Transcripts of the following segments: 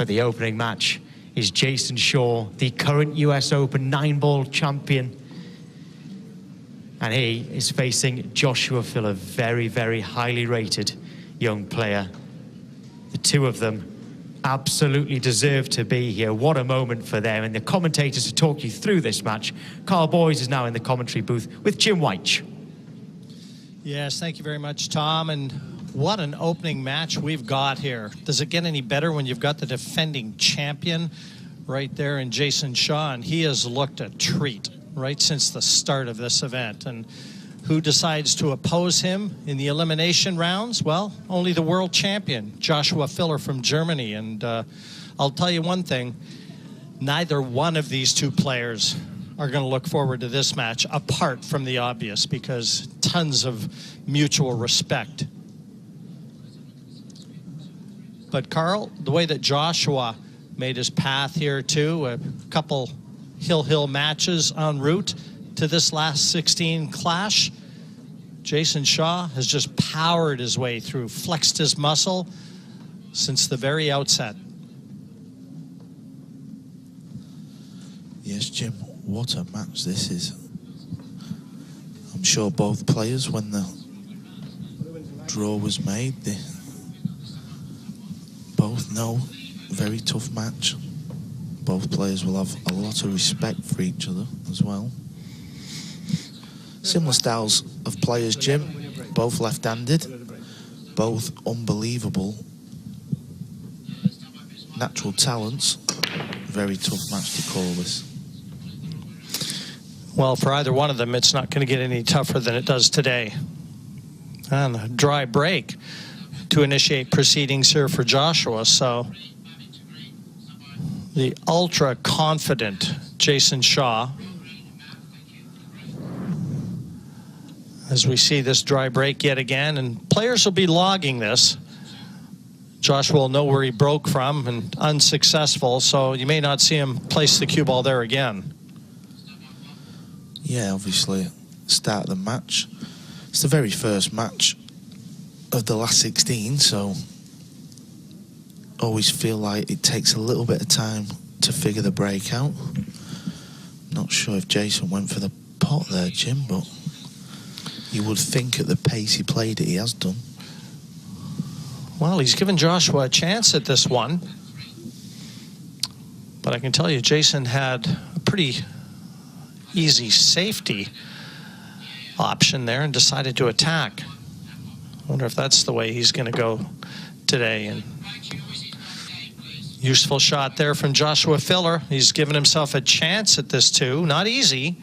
for the opening match is Jayson Shaw, the current US Open 9-ball champion. And he is facing Joshua Filler, very, very highly rated young player. The two of them absolutely deserve to be here. What a moment for them. And the commentators to talk you through this match. Carl Boyes is now in the commentary booth with Jim White. Yes, thank you very much, Tom. And what an opening match we've got here. Does it get any better when you've got the defending champion right there in Jayson Shaw? And he has looked a treat right since the start of this event. And who decides to oppose him in the elimination rounds? Well, only the world champion, Joshua Filler from Germany. And I'll tell you one thing, neither one of these two players are going to look forward to this match apart from the obvious, because tons of mutual respect. But Carl, the way that Joshua made his path here too, a couple hill matches en route to this last 16 clash, Jayson Shaw has just powered his way through, flexed his muscle since the very outset. Yes, Jim, what a match this is. I'm sure both players, when the draw was made, they both know very tough match. Both players will have a lot of respect for each other as well. Similar styles of players, Jim, both left-handed, both unbelievable natural talents. Very tough match to call this. Well, for either one of them, it's not going to get any tougher than it does today. And a dry break to initiate proceedings here for Joshua. So the ultra confident Jayson Shaw, as we see this dry break yet again, and players will be logging this. Joshua will know where he broke from and unsuccessful, so you may not see him place the cue ball there again. Yeah, obviously, start of the match. It's the very first match of the last 16, so always feel like it takes a little bit of time to figure the break out. Not sure if Jayson went for the pot there, Jim, but you would think at the pace he played it, he has done. Well, he's given Joshua a chance at this one. But I can tell you, Jayson had a pretty easy safety option there and decided to attack. I wonder if that's the way he's going to go today. And useful shot there from Joshua Filler. He's given himself a chance at this too. Not easy.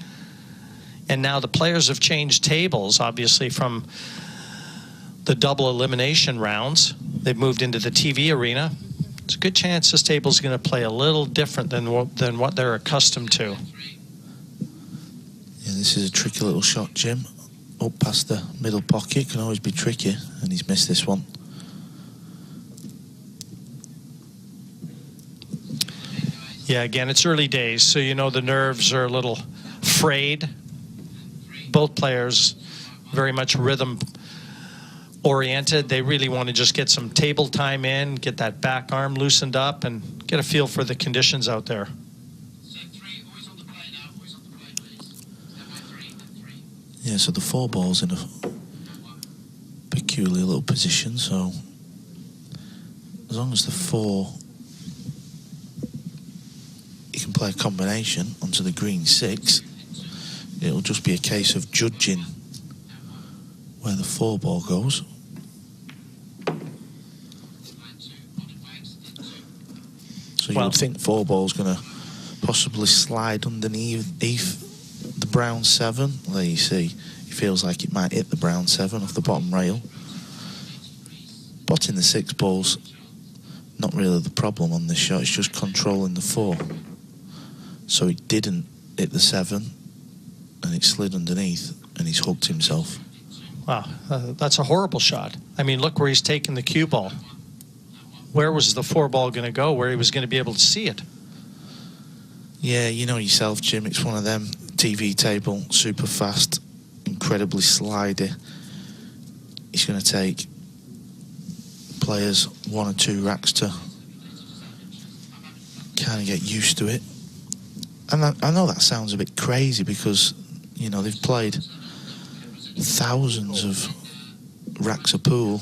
And now the players have changed tables, obviously, from the double elimination rounds. They've moved into the TV arena. It's a good chance this table's going to play a little different than what they're accustomed to. Yeah, this is a tricky little shot, Jim. Up past the middle pocket, can always be tricky, and he's missed this one. Yeah, again, it's early days, so you know the nerves are a little frayed. Both players very much rhythm oriented. They really want to just get some table time in, get that back arm loosened up, and get a feel for the conditions out there. Yeah, so the four ball's in a peculiar little position, so as long as the four, you can play a combination onto the green 6, it'll just be a case of judging where the four ball goes. So you would think four ball's going to possibly slide underneath the brown 7. There you see, he feels like it might hit the brown 7 off the bottom rail. Botting the 6 ball's not really the problem on this shot, it's just controlling the 4. So it didn't hit the 7, and it slid underneath, and he's hooked himself. Wow, that's a horrible shot. I mean, look where he's taken the cue ball. Where was the 4 ball going to go, where he was going to be able to see it? Yeah, you know yourself, Jim, it's one of them. TV table, super fast, incredibly slidey. It's going to take players 1 or 2 racks to kind of get used to it. And I know that sounds a bit crazy because, you know, they've played thousands of racks of pool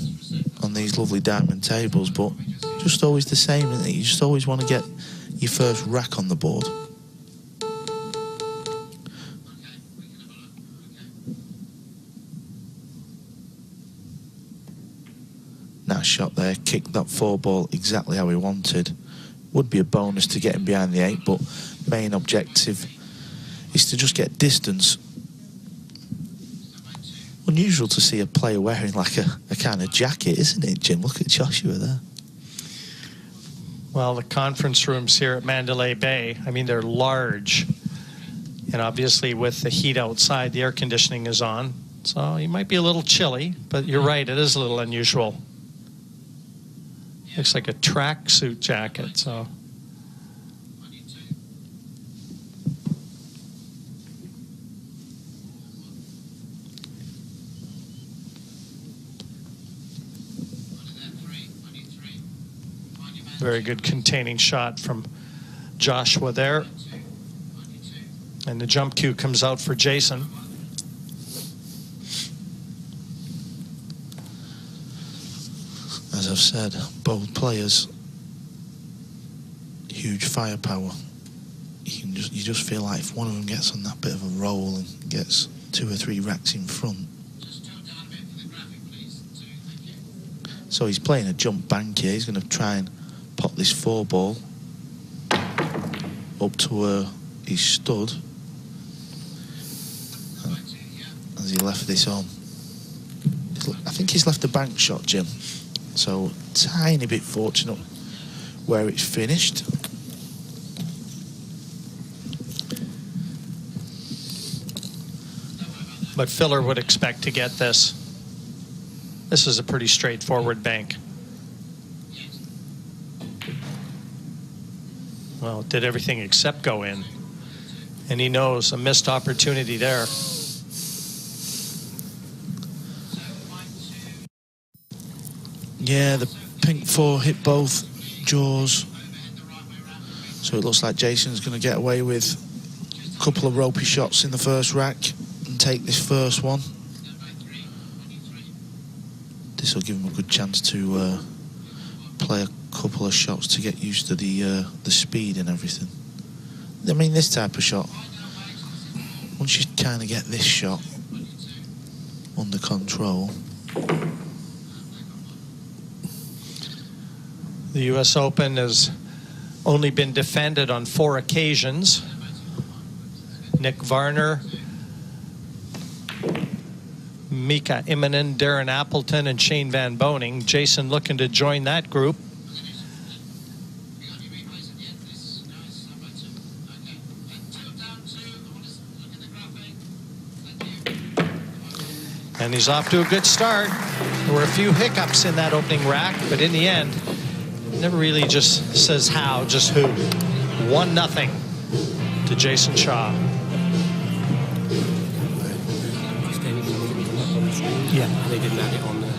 on these lovely diamond tables, but just always the same, isn't it? You just always want to get your first rack on the board. Nice shot there, kicked that 4-ball exactly how he wanted. Would be a bonus to get him behind the 8, but main objective is to just get distance. Unusual to see a player wearing like a kind of jacket, isn't it, Jim? Look at Joshua there. Well, the conference rooms here at Mandalay Bay, I mean, they're large. And obviously with the heat outside, the air conditioning is on. So you might be a little chilly, but you're right, it is a little unusual. Looks like a tracksuit jacket, so. Very good containing shot from Joshua there. And the jump cue comes out for Jayson. As I've said, both players, huge firepower. You just feel like if one of them gets on that bit of a roll and gets 2 or 3 racks in front. So he's playing a jump bank here. He's going to try and pop this 4-ball up to where he stood as he left this on. I think he's left a bank shot, Jim. So tiny bit fortunate where it's finished. But Filler would expect to get this. This is a pretty straightforward bank. Well, it did everything except go in. And he knows a missed opportunity there. Yeah, the pink 4 hit both jaws. So it looks like Jayson's going to get away with a couple of ropey shots in the first rack and take this first one. This will give him a good chance to play a couple of shots to get used to the speed and everything. I mean, this type of shot, once you kind of get this shot under control. The U.S. Open has only been defended on 4 occasions. Nick Varner, Mika Immonen, Darren Appleton, and Shane Van Boning. Jayson looking to join that group. And he's off to a good start. There were a few hiccups in that opening rack, but in the end, never really just says how, just who. 1-0 to Jayson Shaw. Yeah, they didn't have it on there.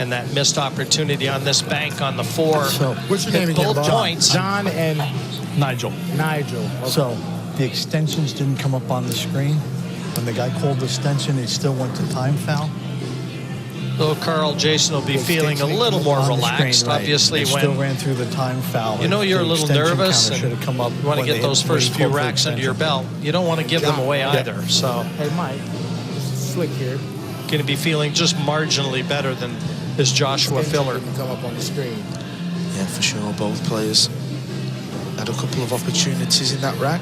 And that missed opportunity on this bank on the 4. So, what's your name hit again, both Bob? points. John and Nigel. Nigel. Okay. So the extensions didn't come up on the screen. When the guy called the extension, it still went to time foul. Little Carl, Jayson will be feeling a little more On the relaxed, screen, right. obviously, It when still ran through the time foul. you know you're a The little extension nervous counter and should have come up you want to when get they those hit- when first he few called for racks under your extension. belt. You don't want to give them away either. So Hey, Mike. This is Slick here. going to be feeling just marginally better than this Joshua Filler. Didn't come up on the screen. Yeah, for sure, both players had a couple of opportunities in that rack,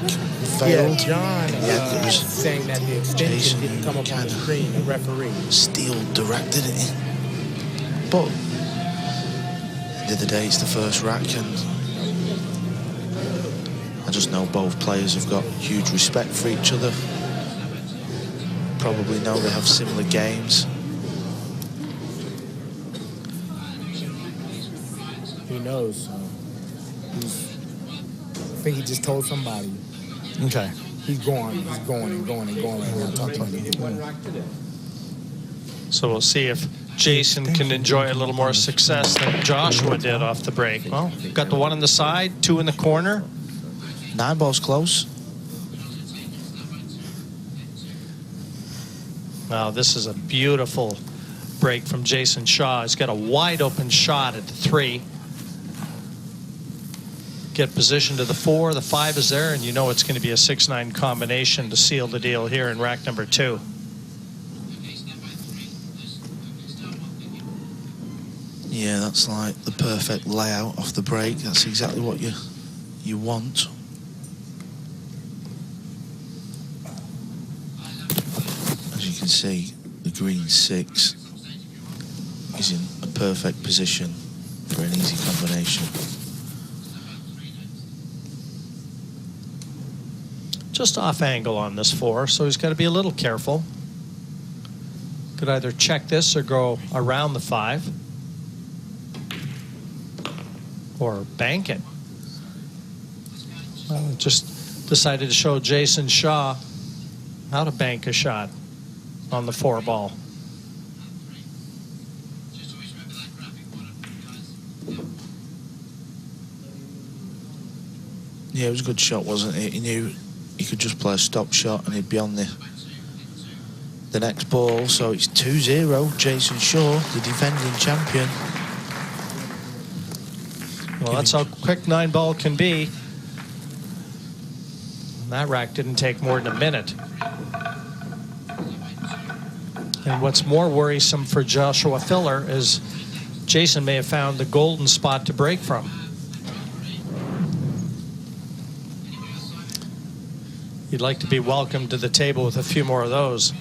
failed. Yeah, John Yeah, it was saying that the extension Jayson didn't come up on the kinda screen, the referee. Steel direct, didn't he? But end of the day, it's the first rack, and I just know both players have got huge respect for each other. Probably know they have similar games. He knows. I think he just told somebody. Okay. He's going and going and going and going. I'll talk to him. So we'll see if Jayson can enjoy a little more success than Joshua did off the break. Well, got the one on the side, two in the corner. 9 ball's close. Wow, this is a beautiful break from Jayson Shaw. He's got a wide open shot at the 3. Get position to the 4. The 5 is there, and you know it's going to be a 6-9 combination to seal the deal here in rack number 2. Yeah, that's like the perfect layout off the break. That's exactly what you want. As you can see, the green 6 is in a perfect position for an easy combination. Just off angle on this 4, so he's got to be a little careful. Could either check this or go around the 5. Or bank it. Well, just decided to show Jayson Shaw how to bank a shot on the 4 ball. Yeah, it was a good shot, wasn't it? He knew he could just play a stop shot and he'd be on the next ball. So it's 2-0, Jayson Shaw, the defending champion. Well, that's how quick 9 ball can be. That rack didn't take more than a minute. And what's more worrisome for Joshua Filler is Jayson may have found the golden spot to break from. You'd like to be welcomed to the table with a few more of those.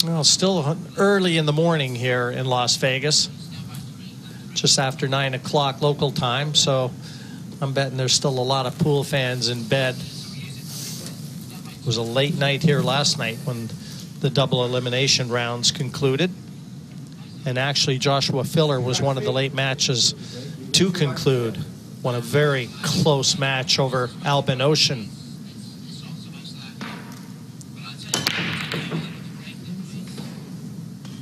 Well, still early in the morning here in Las Vegas, just after 9 o'clock local time, so I'm betting there's still a lot of pool fans in bed. It was a late night here last night when the double elimination rounds concluded, and actually Joshua Filler was one of the late matches to conclude. Won a very close match over Albin Ocean.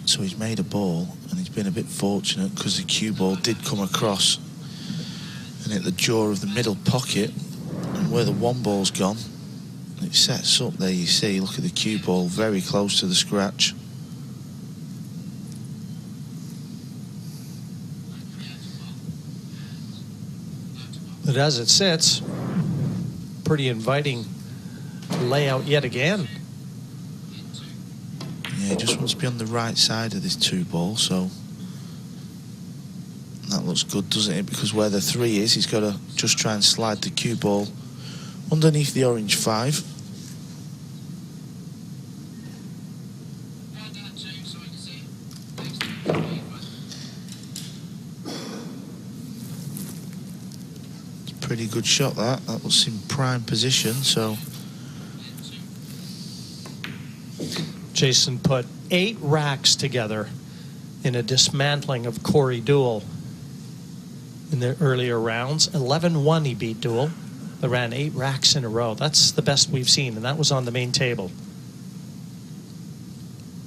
So he's made a ball, and he's been a bit fortunate because the cue ball did come across and hit the jaw of the middle pocket, and where the 1 ball's gone, it sets up there. You see, look at the cue ball, very close to the scratch. But as it sits, pretty inviting layout yet again. Yeah, he just wants to be on the right side of this 2 ball, so that looks good, doesn't it? Because where the 3 is, he's got to just try and slide the cue ball underneath the orange 5. It's a pretty good shot, that. That was in prime position, so... Jayson put 8 racks together in a dismantling of Corey Duell in the earlier rounds. 11-1 he beat Duell. They ran 8 racks in a row. That's the best we've seen, and that was on the main table.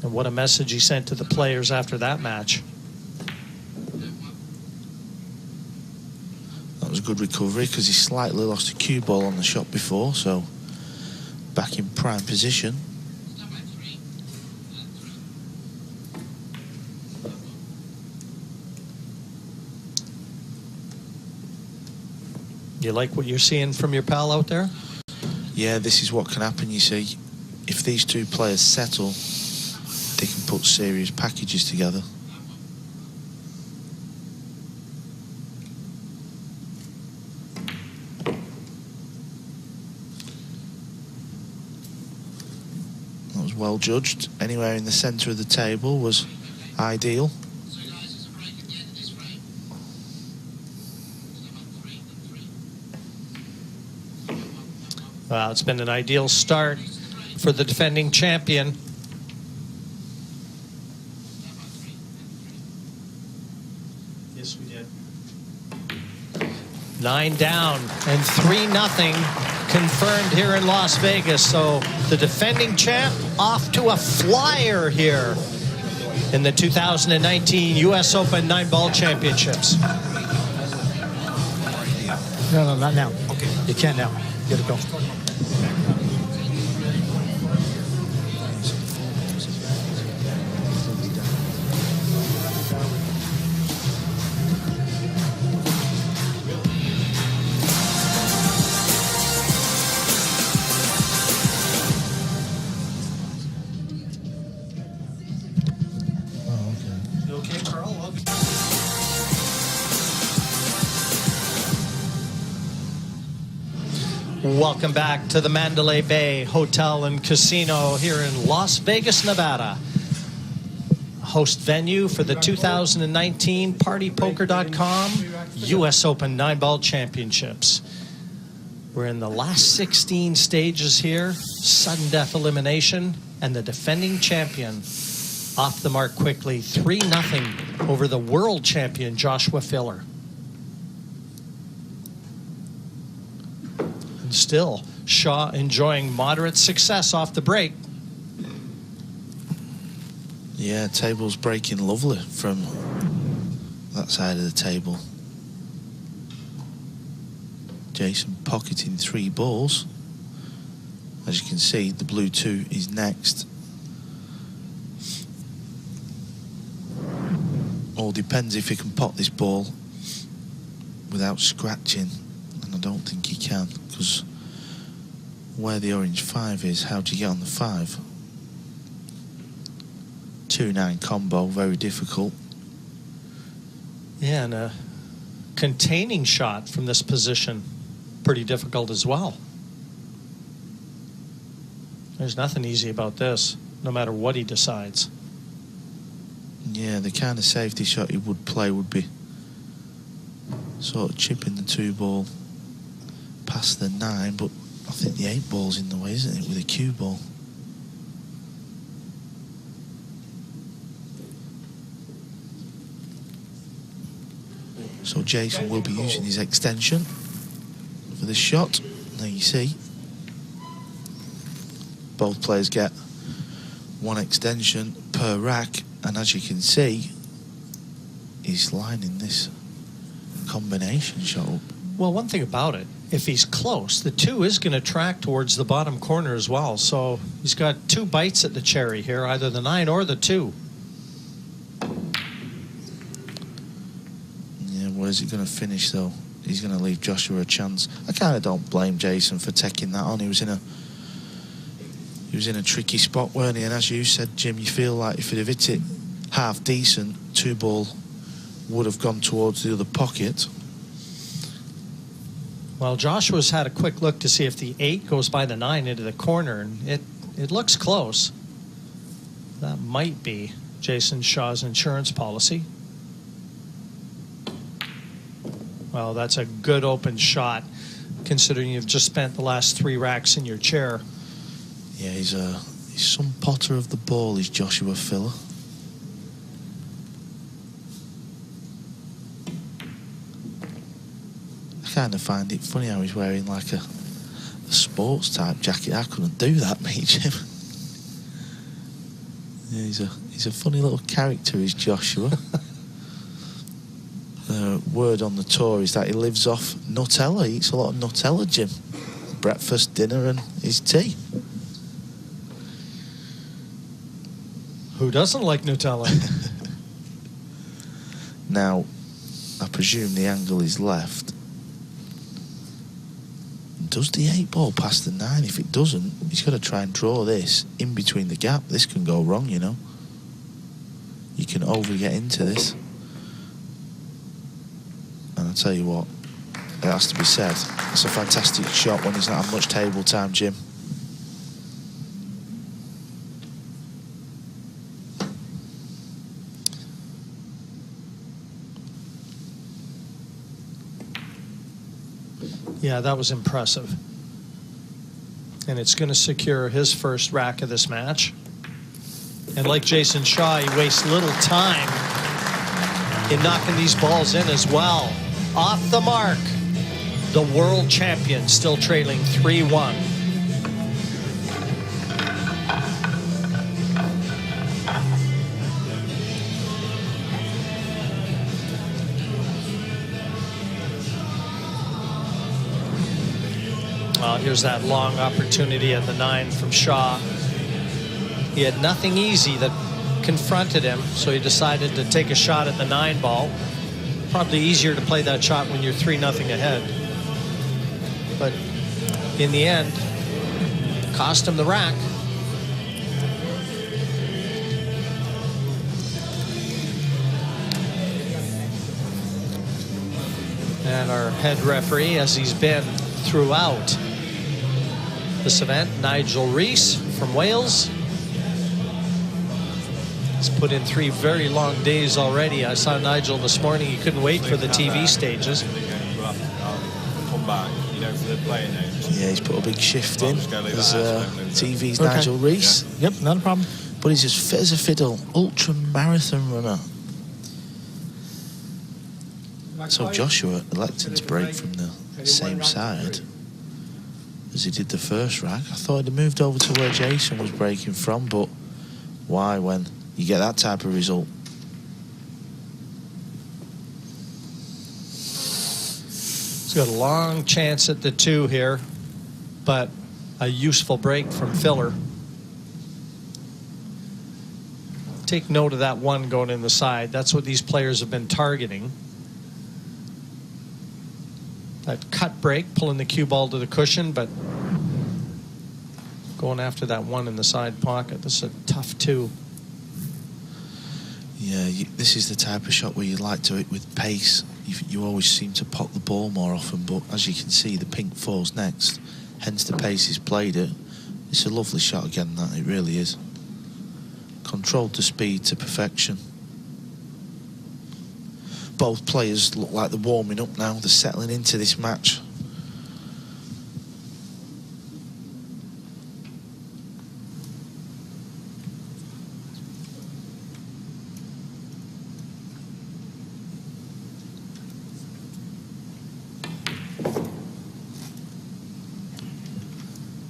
And what a message he sent to the players after that match. That was a good recovery because he slightly lost a cue ball on the shot before, so back in prime position. You like what you're seeing from your pal out there? Yeah, this is what can happen, you see. If these 2 players settle, they can put serious packages together. That was well judged. Anywhere in the centre of the table was ideal. Well, it's been an ideal start for the defending champion. Yes, we did. 9 down and 3-0 confirmed here in Las Vegas. So the defending champ off to a flyer here in the 2019 U.S. Open 9-ball championships. No, not now. Okay. You can't now. You gotta go. You okay, Carl? Welcome back to the Mandalay Bay Hotel and Casino here in Las Vegas, Nevada. Host venue for the 2019 PartyPoker.com U.S. Open 9-ball championships. We're in the last 16 stages here, sudden death elimination, and the defending champion off the mark quickly, 3-0 over the world champion Joshua Filler. And still, Shaw enjoying moderate success off the break. Yeah, table's breaking lovely from that side of the table. Jayson pocketing 3 balls. As you can see, the blue 2 is next. All depends if he can pot this ball without scratching, and I don't think he can, because where the orange 5 is, how do you get on the 5? 2-9 combo, very difficult. Yeah, and a containing shot from this position, pretty difficult as well. There's nothing easy about this, no matter what he decides. Yeah, the kind of safety shot he would play would be sort of chipping the 2 ball past the 9, but I think the 8 ball's in the way, isn't it, with a cue ball? So Jayson will be using his extension for this shot. There you see, both players get 1 extension per rack, and as you can see, he's lining this combination shot up. Well, one thing about it, if he's close, the 2 is going to track towards the bottom corner as well. So he's got 2 bites at the cherry here, either the 9 or the 2. Yeah, where's he going to finish though? He's going to leave Joshua a chance. I kind of don't blame Jayson for taking that on. He was in a tricky spot, weren't he? And as you said, Jim, you feel like if he'd have hit it half decent, 2 ball would have gone towards the other pocket. Well, Joshua's had a quick look to see if the 8 goes by the 9 into the corner, and it looks close. That might be Jayson Shaw's insurance policy. Well, that's a good open shot, considering you've just spent the last 3 racks in your chair. Yeah, he's some potter of the ball, is Joshua Filler. I kind of find it funny how he's wearing like a sports type jacket. I couldn't do that, mate, Jim. Yeah, he's a funny little character, is Joshua. Word on the tour is that he lives off Nutella. He eats a lot of Nutella, Jim. Breakfast, dinner, and his tea. Who doesn't like Nutella? Now, I presume the angle is left. Does the 8 ball pass the 9? If it doesn't, he's got to try and draw this in between the gap. This can go wrong, you know. You can over get into this. And I'll tell you what, it has to be said, it's a fantastic shot when he's not had much table time, Jim. Yeah, that was impressive. And it's going to secure his first rack of this match. And like Jayson Shaw, he wastes little time in knocking these balls in as well. Off the mark. The world champion still trailing 3-1. Well, here's that long opportunity at the 9 from Shaw. He had nothing easy that confronted him, so he decided to take a shot at the 9 ball. Probably easier to play that shot when you're 3-0 ahead. But in the end, cost him the rack. And our head referee, as he's been throughout this event, Nigel Rees from Wales. He's put in 3 very long days already. I saw Nigel this morning. He couldn't wait for the TV stages. Yeah, he's put a big shift in. As TV's Okay. Nigel Rees. Yep, not a problem. But he's as fit as a fiddle. Ultra marathon runner. So Joshua elected to break from the same side as he did the first rack. I thought he'd have moved over to where Jayson was breaking from, but why when you get that type of result? He's got a long chance at the 2 here, but a useful break from Filler. Take note of that 1 going in the side. That's what these players have been targeting. That cut break, pulling the cue ball to the cushion, but going after that 1 in the side pocket. This is a tough 2. Yeah, this is the type of shot where you like to hit with pace. You always seem to pop the ball more often, but as you can see, the pink falls next. Hence the pace he's played it. It's a lovely shot again, that it really is. Controlled the speed to perfection. Both players look like they're warming up now. They're settling into this match.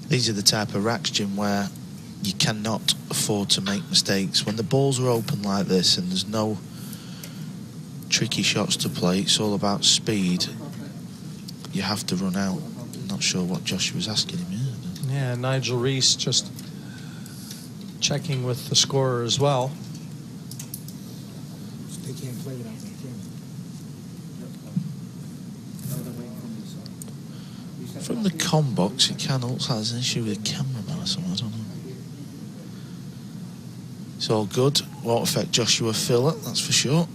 These are the type of racks, Jim, where you cannot afford to make mistakes. When the balls are open like this and there's no tricky shots to play, it's all about speed. You have to run out. I'm not sure what Joshua was asking him here. Yeah, Nigel Rees just checking with the scorer as well. They can't play without that camera. From the com box, it kind of looks like there's an issue with the cameraman or something. I don't know. It's all good. Won't affect Joshua Filler, that's for sure.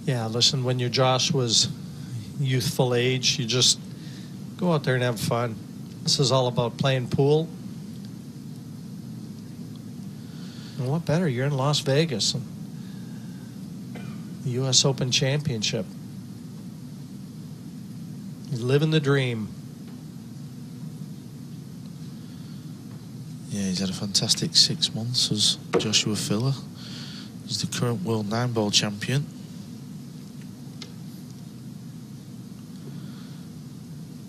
Yeah, listen, when you're Joshua's youthful age, you just go out there and have fun. This is all about playing pool. And what better? You're in Las Vegas. The U.S. Open Championship. You're living the dream. Yeah, he's had a fantastic 6 months as Joshua Filler. He's the current world 9-ball champion.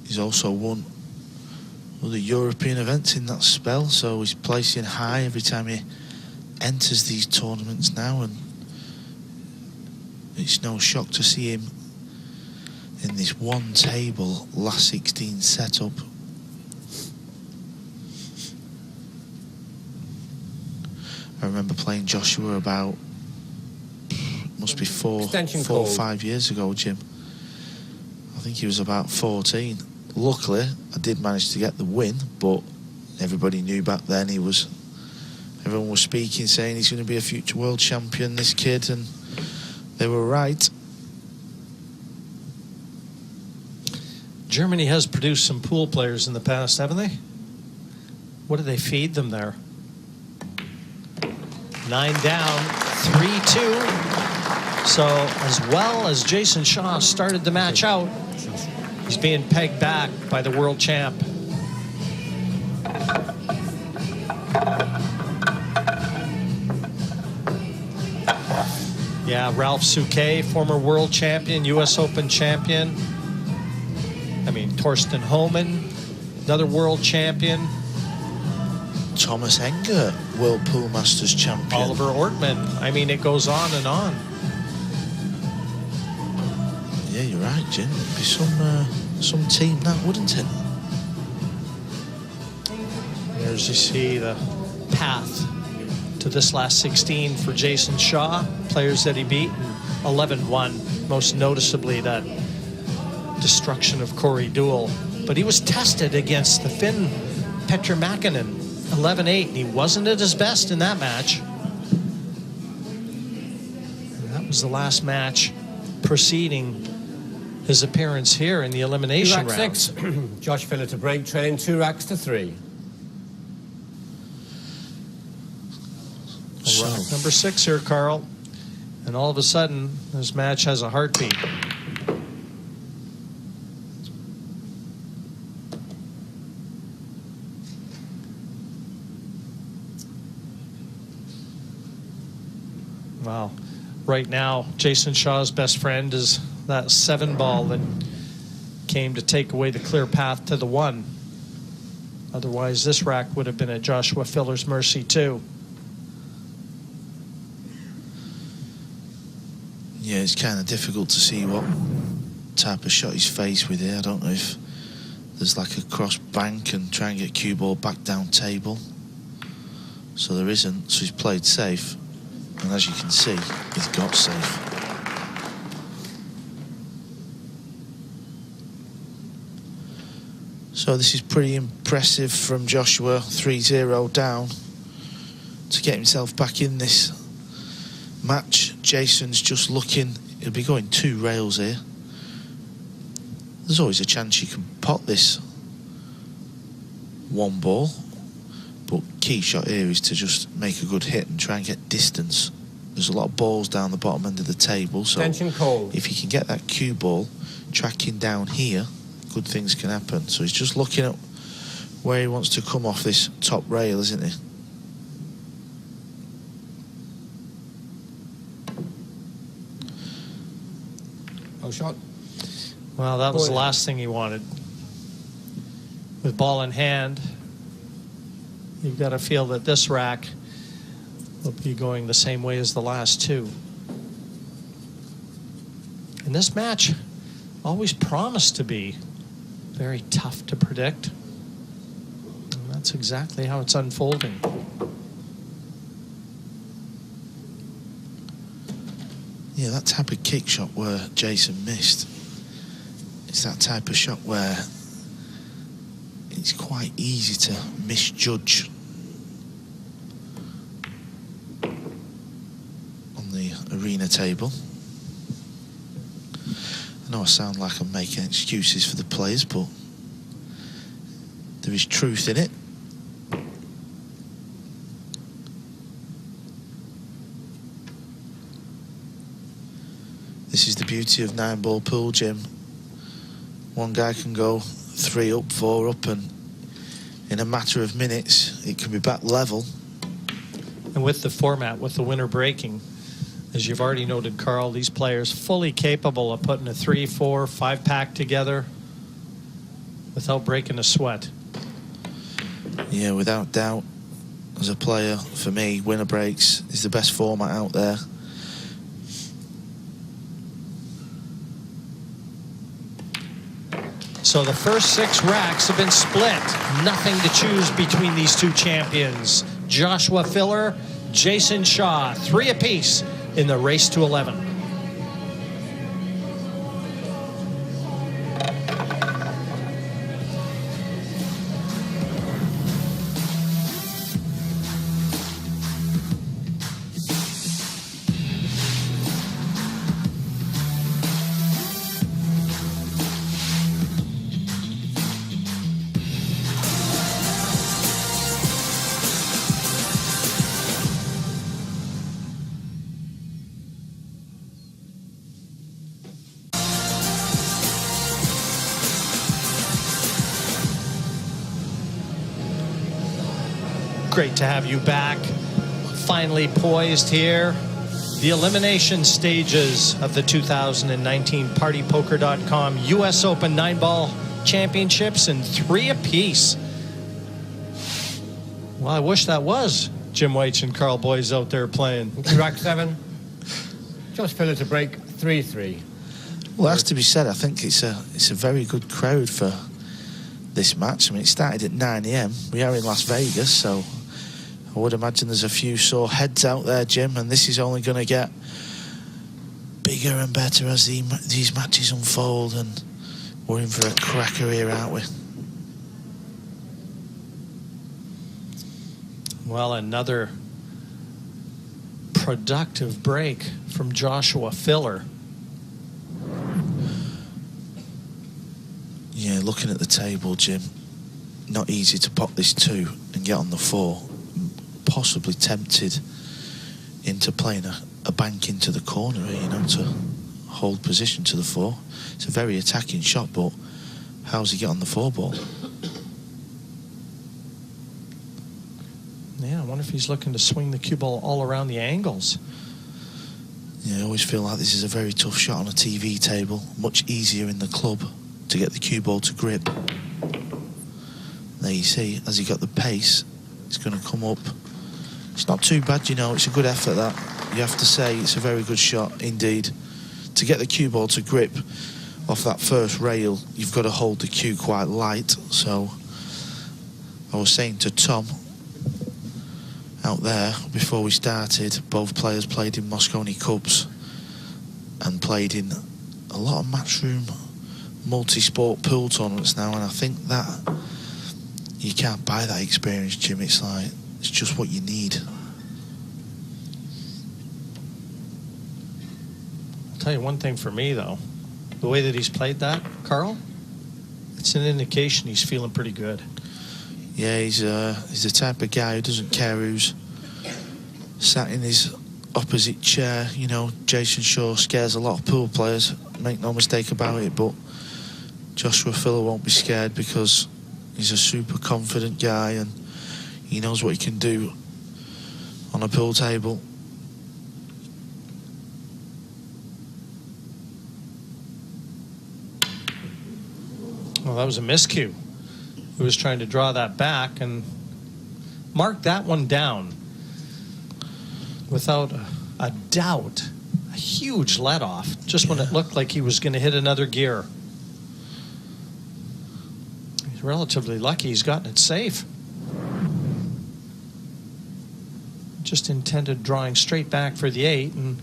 He's also won other European events in that spell, so he's placing high every time he enters these tournaments now, and it's no shock to see him in this one table last 16 setup. I remember playing Joshua about, must be four or 5 years ago, Jim. I think he was about 14. Luckily, I did manage to get the win, but everybody knew back then everyone was speaking, saying he's going to be a future world champion, this kid, and they were right. Germany has produced some pool players in the past, haven't they? What do they feed them there? 9 down, 3-2. So as well as Jayson Shaw started the match out, he's being pegged back by the world champ. Yeah, Ralph Souquet, former world champion, U.S. Open champion. I mean, Torsten Homan, another world champion. Thomas Enger, World Pool Masters champion. Oliver Ortman. I mean, it goes on and on. Yeah, you're right, Jim. It'd be some team that, wouldn't it? There's, you see, the path to this last 16 for Jayson Shaw. Players that he beat, 11-1. Most noticeably, that destruction of Corey Deuel. But he was tested against the Finn Petr Mäkinen, 11-8, and he wasn't at his best in that match. And that was the last match preceding his appearance here in the elimination round. 6. Josh Filler to break, trailing 2 racks to 3. So, Rack number 6 here, Carl. And all of a sudden, this match has a heartbeat. Wow. Right now, Jayson Shaw's best friend is that 7 ball that came to take away the clear path to the 1. Otherwise, this rack would have been at Joshua Filler's mercy, too. yeah, it's kind of difficult to see what type of shot he's faced with here. I don't know if there's like a cross bank and try and get cue ball back down table. So there isn't, so he's played safe. And as you can see, he's got safe. So this is pretty impressive from Joshua, 3-0 down to get himself back in this match. Jayson's just looking, he'll be going 2 rails here. There's always a chance you can pot this 1 ball, but key shot here is to just make a good hit and try and get distance. There's a lot of balls down the bottom end of the table, so if you can get that cue ball tracking down here, good things can happen. So he's just looking at where he wants to come off this top rail, isn't he? Oh, shot. Well, that was the last thing he wanted. With ball in hand, you've got to feel that this rack will be going the same way as the last 2. And this match always promised to be very tough to predict. And that's exactly how it's unfolding. Yeah, that type of kick shot where Jayson missed, it's that type of shot where it's quite easy to misjudge on the arena table. I know I sound like I'm making excuses for the players, but there is truth in it. This is the beauty of 9-ball pool, Jim. One guy can go 3 up, 4 up, and in a matter of minutes, it can be back level. And with the format, with the winner breaking, as you've already noted, Carl, these players fully capable of putting a 3, 4, 5-pack together without breaking a sweat. Yeah, without doubt, as a player, for me, winner breaks is the best format out there. So the first 6 racks have been split. Nothing to choose between these 2 champions. Joshua Filler, Jayson Shaw, 3 apiece in the race to 11. Great to have you back. Finally poised here. The elimination stages of the 2019 PartyPoker.com US Open 9-ball championships in 3 apiece. Well, I wish that was Jim White and Carl Boyes out there playing. Rack 7. Josh Filler to break 3-3. Well, that's to be said. I think it's a very good crowd for this match. I mean, it started at 9 AM. We are in Las Vegas, so I would imagine there's a few sore heads out there, Jim, and this is only going to get bigger and better as these matches unfold, and we're in for a cracker here, aren't we? Well, another productive break from Joshua Filler. Yeah, looking at the table, Jim, not easy to pop this 2 and get on the 4. Possibly tempted into playing a bank into the corner, you know, to hold position to the 4. It's a very attacking shot, but how's he get on the 4 ball? Yeah, I wonder if he's looking to swing the cue ball all around the angles. Yeah, I always feel like this is a very tough shot on a TV table. Much easier in the club to get the cue ball to grip. There you see, as he got the pace, it's going to come up. It's not too bad, you know, it's a good effort, that. You have to say it's a very good shot indeed. To get the cue ball to grip off that first rail, you've got to hold the cue quite light. So I was saying to Tom out there before we started, both players played in Moscone Cubs and played in a lot of matchroom multi-sport pool tournaments now, and I think that you can't buy that experience, Jim. It's like, it's just what you need. I'll tell you one thing for me, though. The way that he's played that, Carl, it's an indication he's feeling pretty good. Yeah, he's the type of guy who doesn't care who's sat in his opposite chair. You know, Jayson Shaw scares a lot of pool players, make no mistake about it, but Joshua Filler won't be scared because he's a super confident guy and he knows what he can do on a pool table. Well, that was a miscue. He was trying to draw that back and mark that one down without a doubt. A huge let-off, just when it looked like he was going to hit another gear. He's relatively lucky he's gotten it safe. Just intended drawing straight back for the 8, and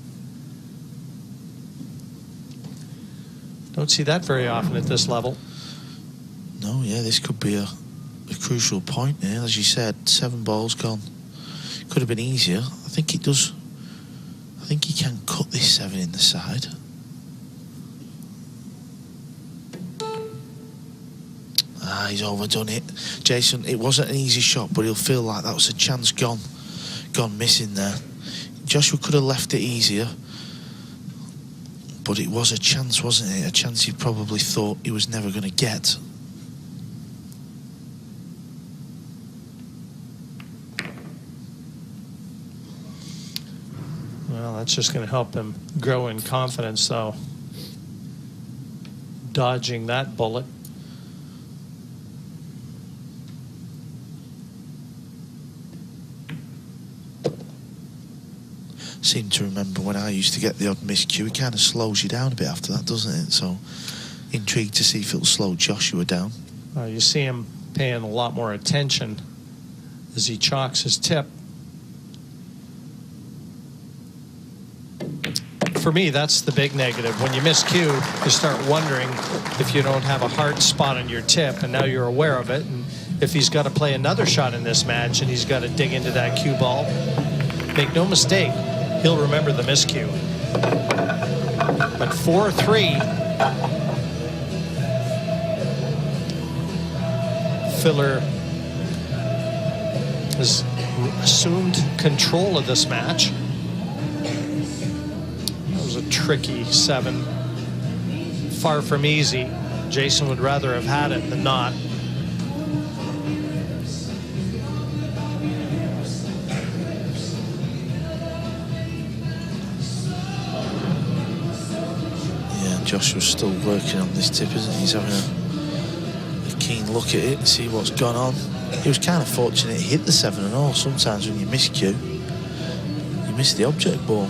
don't see that very often at this level. No, yeah, this could be a crucial point here. As you said, 7 balls gone. Could have been easier. I think it does. I think he can cut this 7 in the side. He's overdone it. Jayson, it wasn't an easy shot, but he'll feel like that was a chance gone missing there. Joshua could have left it easier, but it was a chance, wasn't it? A chance he probably thought he was never going to get. Well, that's just going to help him grow in confidence, though. Dodging that bullet. Seem to remember when I used to get the odd miscue, it kind of slows you down a bit after that, doesn't it? So, intrigued to see if it'll slow Joshua down. You see him paying a lot more attention as he chalks his tip. For me, that's the big negative. When you miss cue, you start wondering if you don't have a hard spot on your tip, and now you're aware of it. And if he's got to play another shot in this match and he's got to dig into that cue ball, make no mistake, he'll remember the miscue. But 4-3. Filler has assumed control of this match. That was a tricky 7. Far from easy. Jayson would rather have had it than not. Joshua's still working on this tip, isn't he? He's having a keen look at it, see what's gone on. He was kind of fortunate he hit the 7-0. Sometimes when you miss cue, you miss the object ball.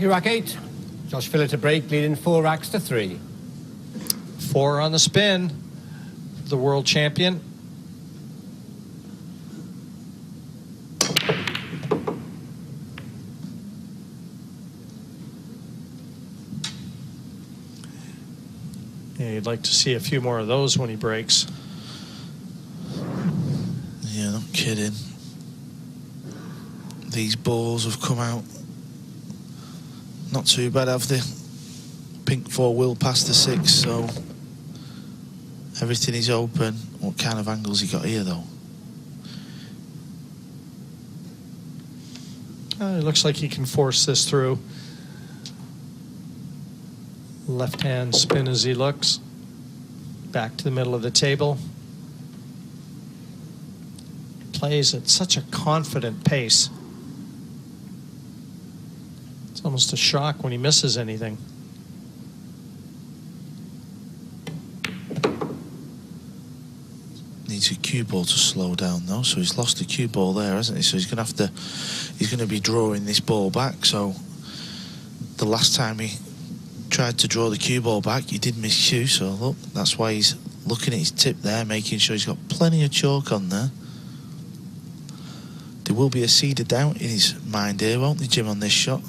Rack 8. Josh Filler to break, leading 4 racks to 3. 4 on the spin. The world champion. Yeah, you'd like to see a few more of those when he breaks. Yeah, not kidding. These balls have come out not too bad, have they? Pink 4 will past the 6, so everything is open. What kind of angles he got here, though? It looks like he can force this through. Left hand spin as he looks. Back to the middle of the table. Plays at such a confident pace. It's almost a shock when he misses anything. Needs a cue ball to slow down though, so he's lost the cue ball there, hasn't he? So he's going to be drawing this ball back. So the last time he tried to draw the cue ball back, he did miss cue. So look, that's why he's looking at his tip there, making sure he's got plenty of chalk on there. There will be a seed of doubt in his mind here, won't there, Jim, on this shot?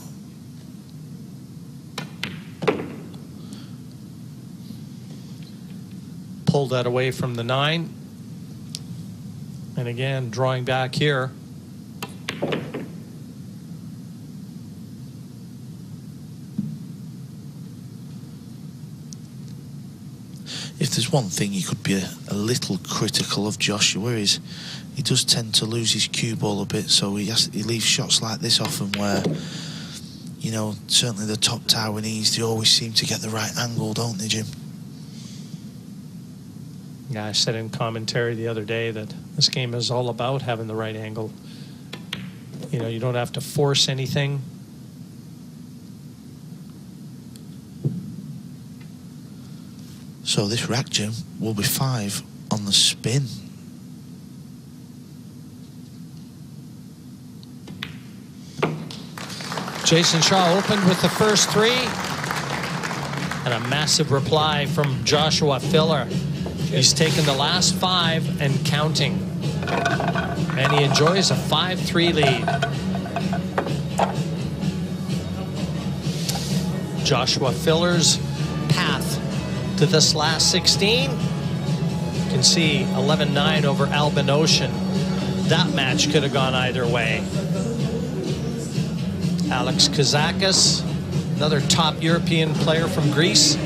Pulled that away from the 9. And again, drawing back here. If there's one thing you could be a little critical of Joshua is he does tend to lose his cue ball a bit, so he leaves shots like this often where, you know, certainly the top Taiwanese, they always seem to get the right angle, don't they, Jim? Yeah, I said in commentary the other day that this game is all about having the right angle. You know, you don't have to force anything. So this rack, Jim, will be 5 on the spin. Jayson Shaw opened with the first 3. And a massive reply from Joshua Filler. He's taken the last 5 and counting. And he enjoys a 5-3 lead. Joshua Filler's path to this last 16. You can see 11-9 over Albin Ocean. That match could have gone either way. Alex Kazakis, another top European player from Greece.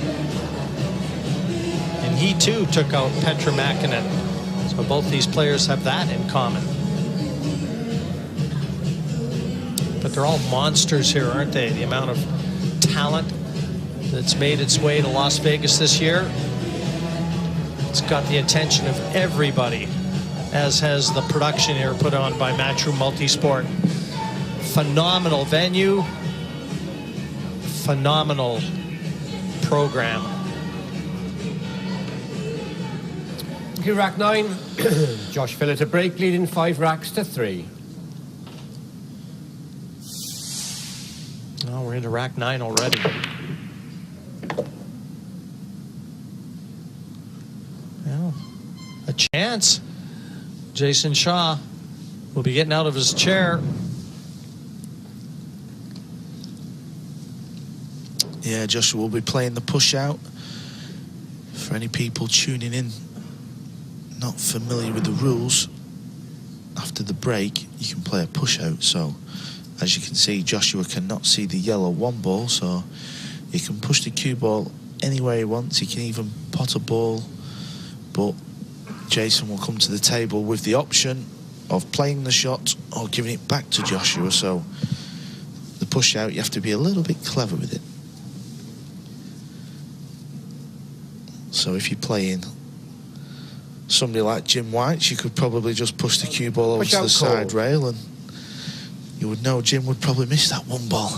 And he too took out Petra Mäkinen. So both these players have that in common. But they're all monsters here, aren't they? The amount of talent that's made its way to Las Vegas this year. It's got the attention of everybody, as has the production here put on by Matchroom Multisport. Phenomenal venue, phenomenal program. Okay, rack 9. Josh Filler to break, leading 5 racks to 3. Oh, we're into rack 9 already. Well, a chance. Jayson Shaw will be getting out of his chair. Yeah, Joshua will be playing the push out. For any people tuning in not familiar with the rules, after the break you can play a push out. So as you can see, Joshua cannot see the yellow 1 ball, so he can push the cue ball anywhere he wants. He can even pot a ball, but Jayson will come to the table with the option of playing the shot or giving it back to Joshua. So the push out, you have to be a little bit clever with it. So if you're playing somebody like Jim White, you could probably just push the cue ball over to the side rail, and you would know Jim would probably miss that one ball.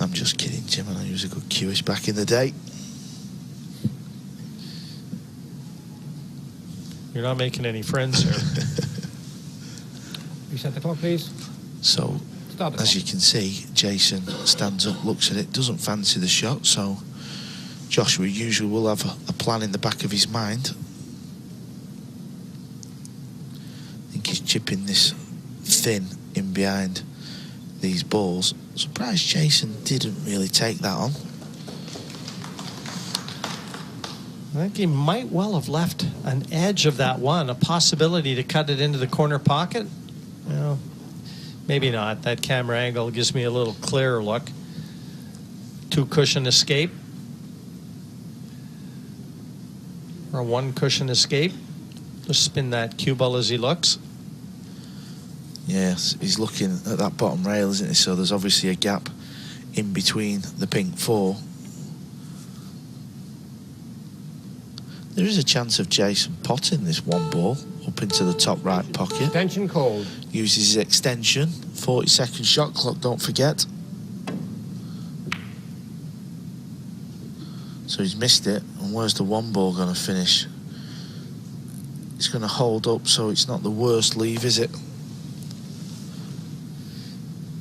I'm just kidding, Jim. I know he was a good cueist back in the day. You're not making any friends here. Reset the clock, please. So, as you can see, Jayson stands up, looks at it, doesn't fancy the shot, so Joshua usually will have a plan in the back of his mind. I think he's chipping this thin in behind these balls. Surprised Jayson didn't really take that on. I think he might well have left an edge of that one, a possibility to cut it into the corner pocket. Well, maybe not. That camera angle gives me a little clearer look. 2 cushion escape. Or 1 cushion escape. Just spin that cue ball as he looks. Yes, he's looking at that bottom rail, isn't he? So there's obviously a gap in between the pink 4. There is a chance of Jayson potting this one ball up into the top right pocket. Extension called. Uses his extension. 40-second shot clock, don't forget. So he's missed it. And where's the one ball going to finish? It's going to hold up, so it's not the worst leave, is it?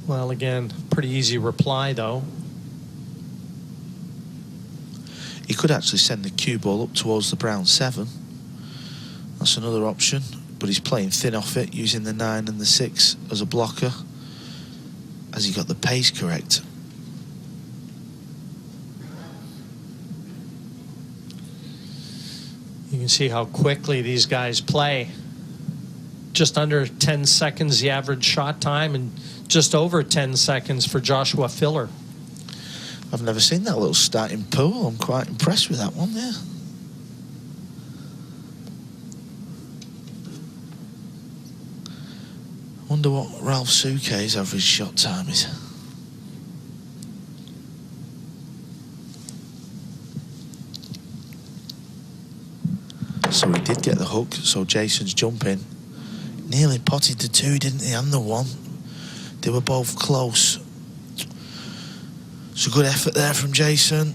Well, again, pretty easy reply, though. He could actually send the cue ball up towards the brown 7. That's another option, but he's playing thin off it, using the 9 and the 6 as a blocker. Has he got the pace correct? You can see how quickly these guys play. Just under 10 seconds the average shot time, and just over 10 seconds for Joshua Filler. I've never seen that little starting pool. I'm quite impressed with that one there. Wonder what Ralph Souquet's average shot time is. So he did get the hook, so Jayson's jumping. Nearly potted the 2, didn't he, and the 1. They were both close. It's a good effort there from Jayson.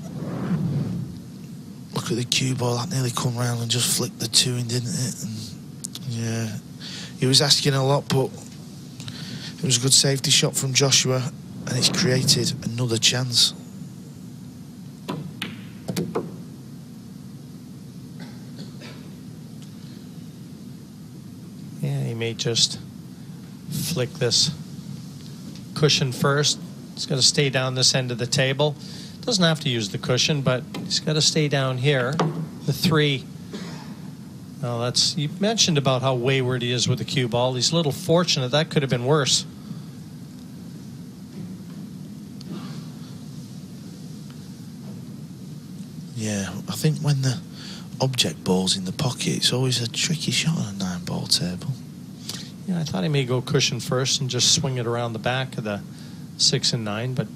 Look at the cue ball, that nearly come round and just flicked the 2 in, didn't it? And yeah, he was asking a lot, but it was a good safety shot from Joshua, and it's created another chance. Yeah, he may just flick this cushion first. He's got to stay down this end of the table. Doesn't have to use the cushion, but he's got to stay down here. The 3. Well, that's, you mentioned about how wayward he is with the cue ball. He's a little fortunate. That could have been worse. Yeah, I think when the object ball's in the pocket, it's always a tricky shot on a 9-ball table. Yeah, I thought he may go cushion first and just swing it around the back of the 6 and 9, but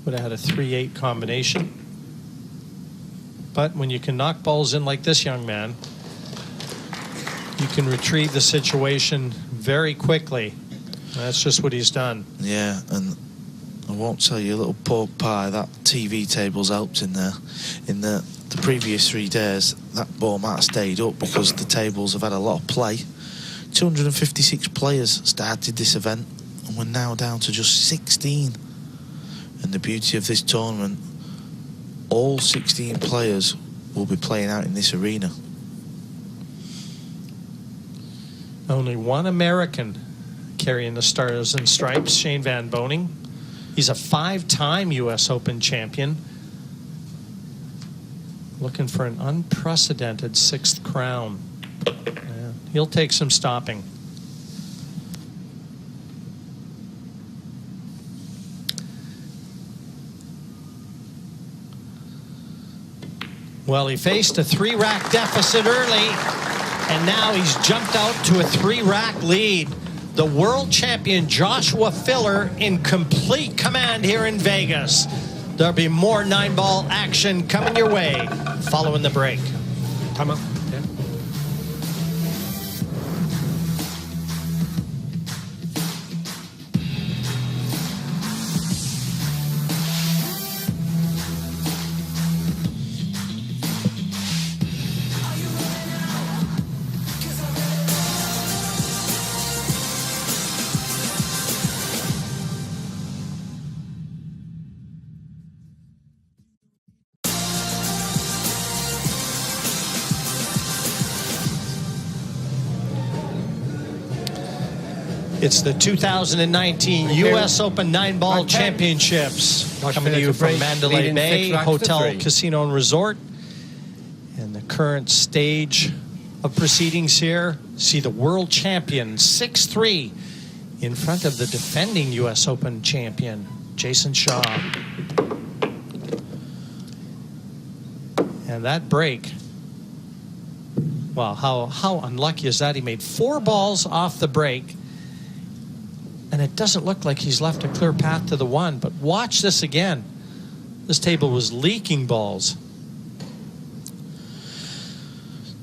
would have had a 3-8 combination. But when you can knock balls in like this young man, you can retrieve the situation very quickly. That's just what he's done. Yeah, and I won't tell you, a little pork pie, that TV table's helped in there. In the previous 3 days, that ball might have stayed up because the tables have had a lot of play. 256 players started this event, and we're now down to just 16. And the beauty of this tournament, all 16 players will be playing out in this arena. Only one American carrying the stars and stripes, Shane Van Boening. He's a 5-time U.S. Open champion. Looking for an unprecedented 6th crown. Yeah, he'll take some stopping. Well, he faced a 3-rack deficit early, and now he's jumped out to a 3-rack lead. the world champion Joshua Filler in complete command here in Vegas. There'll be more 9-ball action coming your way following the break. Time up. Yeah. It's the 2019 U.S. Open 9-ball championships. Coming to you from Mandalay Bay Hotel, Casino and Resort. And the current stage of proceedings here, see the world champion 6-3 in front of the defending U.S. Open champion, Jayson Shaw. And that break, well, how unlucky is that? He made 4 balls off the break. And it doesn't look like he's left a clear path to the one. But watch this again. This table was leaking balls.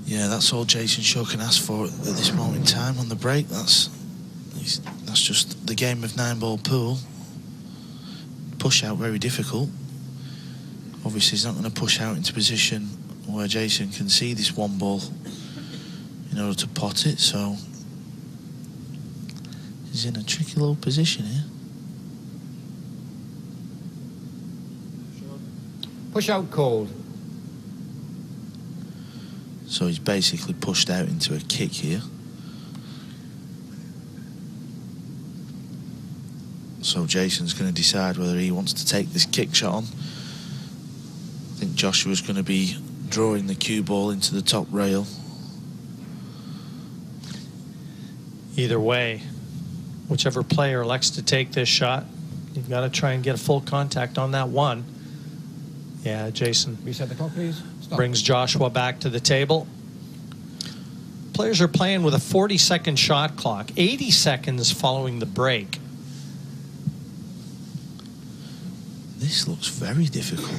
Yeah, that's all Jayson Shaw can ask for at this moment in time on the break. That's just the game of 9-ball pool. Push out very difficult. Obviously, he's not going to push out into position where Jayson can see this 1 ball in order to pot it. So he's in a tricky little position here. Push out cold. So he's basically pushed out into a kick here. So Jayson's going to decide whether he wants to take this kick shot on. I think Joshua's going to be drawing the cue ball into the top rail. Either way, whichever player elects to take this shot, you've got to try and get a full contact on that one. Yeah, Jayson Reset the clock, please. Stop. Brings Joshua back to the table. Players are playing with a 40-second shot clock, 80 seconds following the break. This looks very difficult.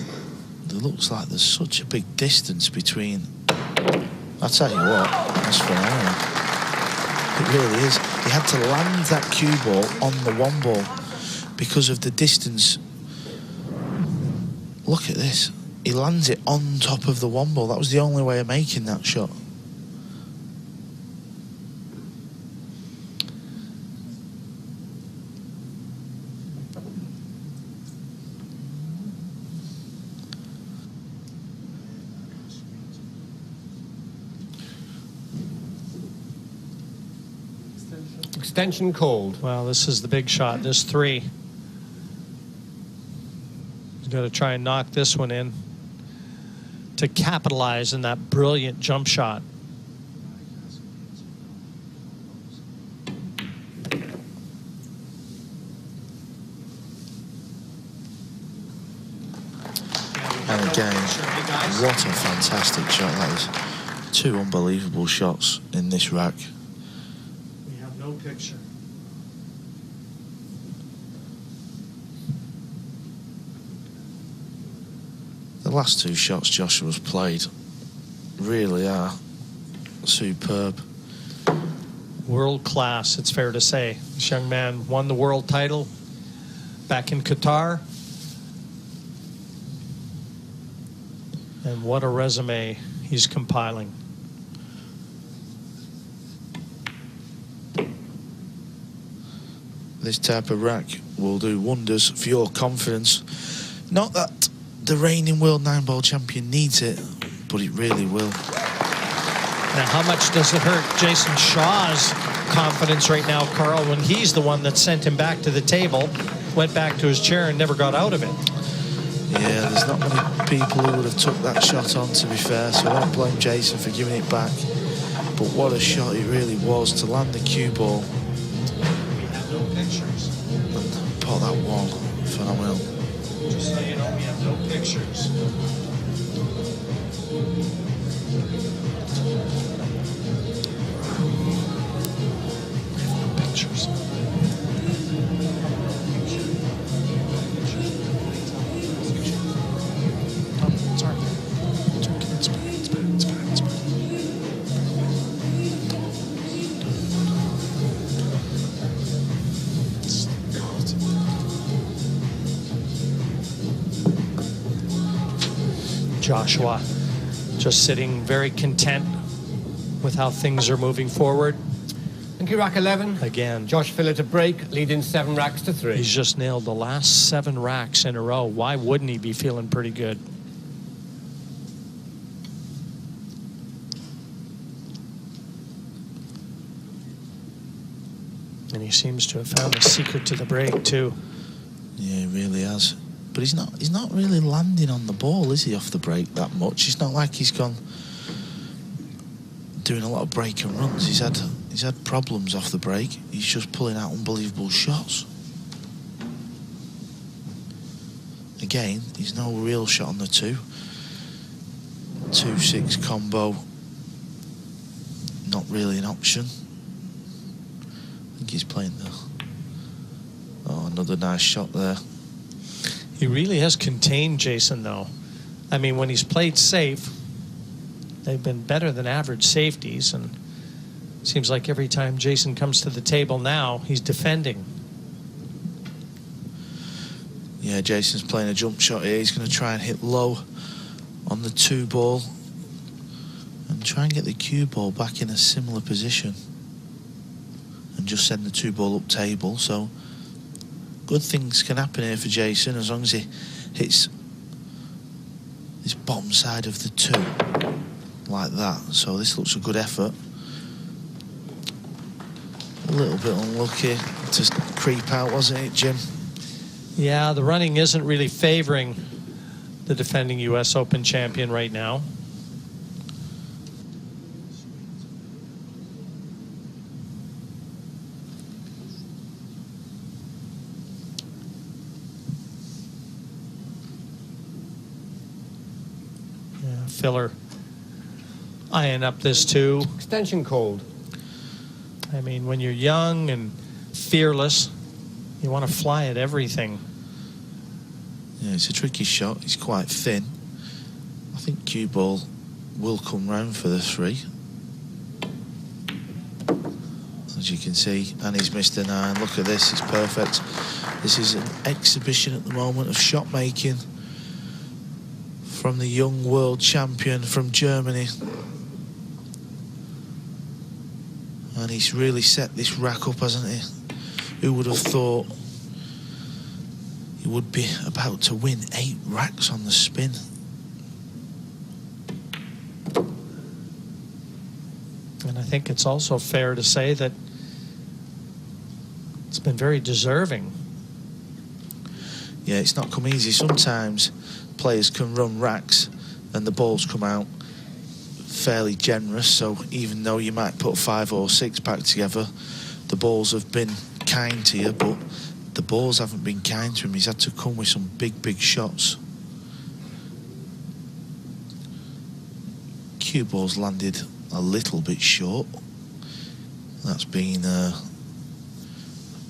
It looks like there's such a big distance between. I'll tell you what, that's phenomenal. It really is. He had to land that cue ball on the 1 ball because of the distance. Look at this. He lands it on top of the 1 ball. That was the only way of making that shot. Extension called. Well, this is the big shot. This 3. He's got to try and knock this one in to capitalize in that brilliant jump shot. And again, what a fantastic shot that is. 2 unbelievable shots in this rack. We have no picture. The last 2 shots Joshua's played really are superb. World class, it's fair to say. This young man won the world title back in Qatar. And what a resume he's compiling. This type of rack will do wonders for your confidence. Not that the reigning world 9-ball champion needs it, but it really will. Now, how much does it hurt Jayson Shaw's confidence right now, Carl, when he's the one that sent him back to the table, went back to his chair and never got out of it? Yeah, there's not many people who would have took that shot on, to be fair, so I don't blame Jayson for giving it back. But what a shot it really was to land the cue ball. We have no pictures. And pot that one. Phenomenal. Just so you know, we have no pictures. We have no pictures. Joshua just sitting very content with how things are moving forward. Thank you, rack 11. Again, Josh Filler to break, leading 7 racks to 3. he's just nailed the last 7 racks in a row. Why wouldn't he be feeling pretty good? And he seems to have found the secret to the break too. Yeah, he really has. But he's not really landing on the ball, is he, off the break that much? It's not like he's gone doing a lot of break and runs. He's had problems off the break. He's just pulling out unbelievable shots. Again, he's no real shot on the 2-6 combo. Not really an option. I think he's playing the... Oh, another nice shot there. He really has contained Jayson, though. I mean, when he's played safe, they've been better than average safeties, and it seems like every time Jayson comes to the table now, he's defending. Yeah, Jayson's playing a jump shot here. He's going to try and hit low on the 2 ball and try and get the cue ball back in a similar position and just send the 2 ball up table. So good things can happen here for Jayson as long as he hits this bottom side of the 2 like that. So this looks a good effort. A little bit unlucky to creep out, wasn't it, Jim? Yeah, the running isn't really favoring the defending U.S. Open champion right now. Yeah, Filler eyeing up this too. Extension called. I mean, when you're young and fearless, you want to fly at everything. Yeah, it's a tricky shot. He's quite thin. I think cue ball will come round for the 3. As you can see, and he's missed a 9. Look at this, it's perfect. This is an exhibition at the moment of shot making from the young world champion from Germany. And he's really set this rack up, hasn't he? Who would have thought he would be about to win 8 racks on the spin? And I think it's also fair to say that it's been very deserving. Yeah, it's not come easy. Sometimes players can run racks and the balls come out fairly generous, so even though you might put 5 or 6 back together, the balls have been kind to you, but the balls haven't been kind to him. He's had to come with some big shots. Cue ball's landed a little bit short. That's been a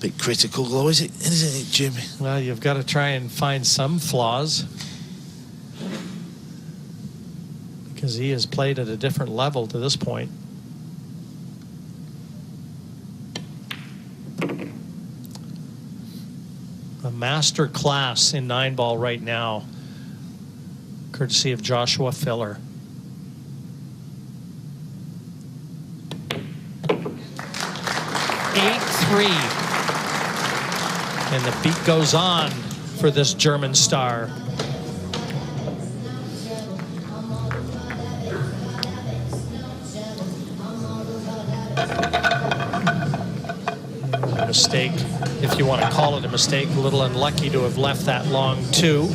bit critical, though, isn't it, Jimmy? Well, you've got to try and find some flaws, because he has played at a different level to this point. A master class in 9-ball right now, courtesy of Joshua Filler. And the beat goes on for this German star. A mistake, if you want to call it a mistake. A little unlucky to have left that long too.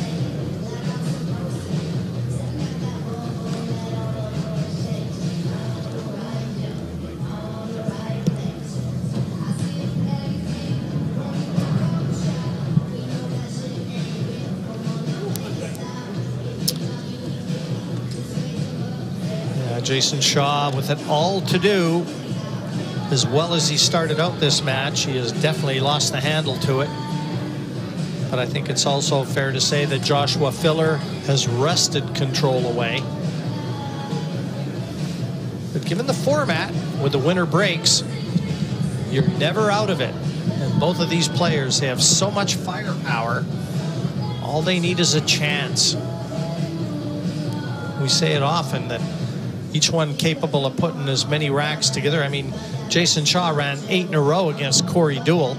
Jayson Shaw with it all to do. As well as he started out this match, he has definitely lost the handle to it. But I think it's also fair to say that Joshua Filler has wrested control away. But given the format, with the winner breaks, you're never out of it. And both of these players have so much firepower. All they need is a chance. We say it often that each one capable of putting as many racks together. I mean, Jayson Shaw ran 8 in a row against Corey Deuel.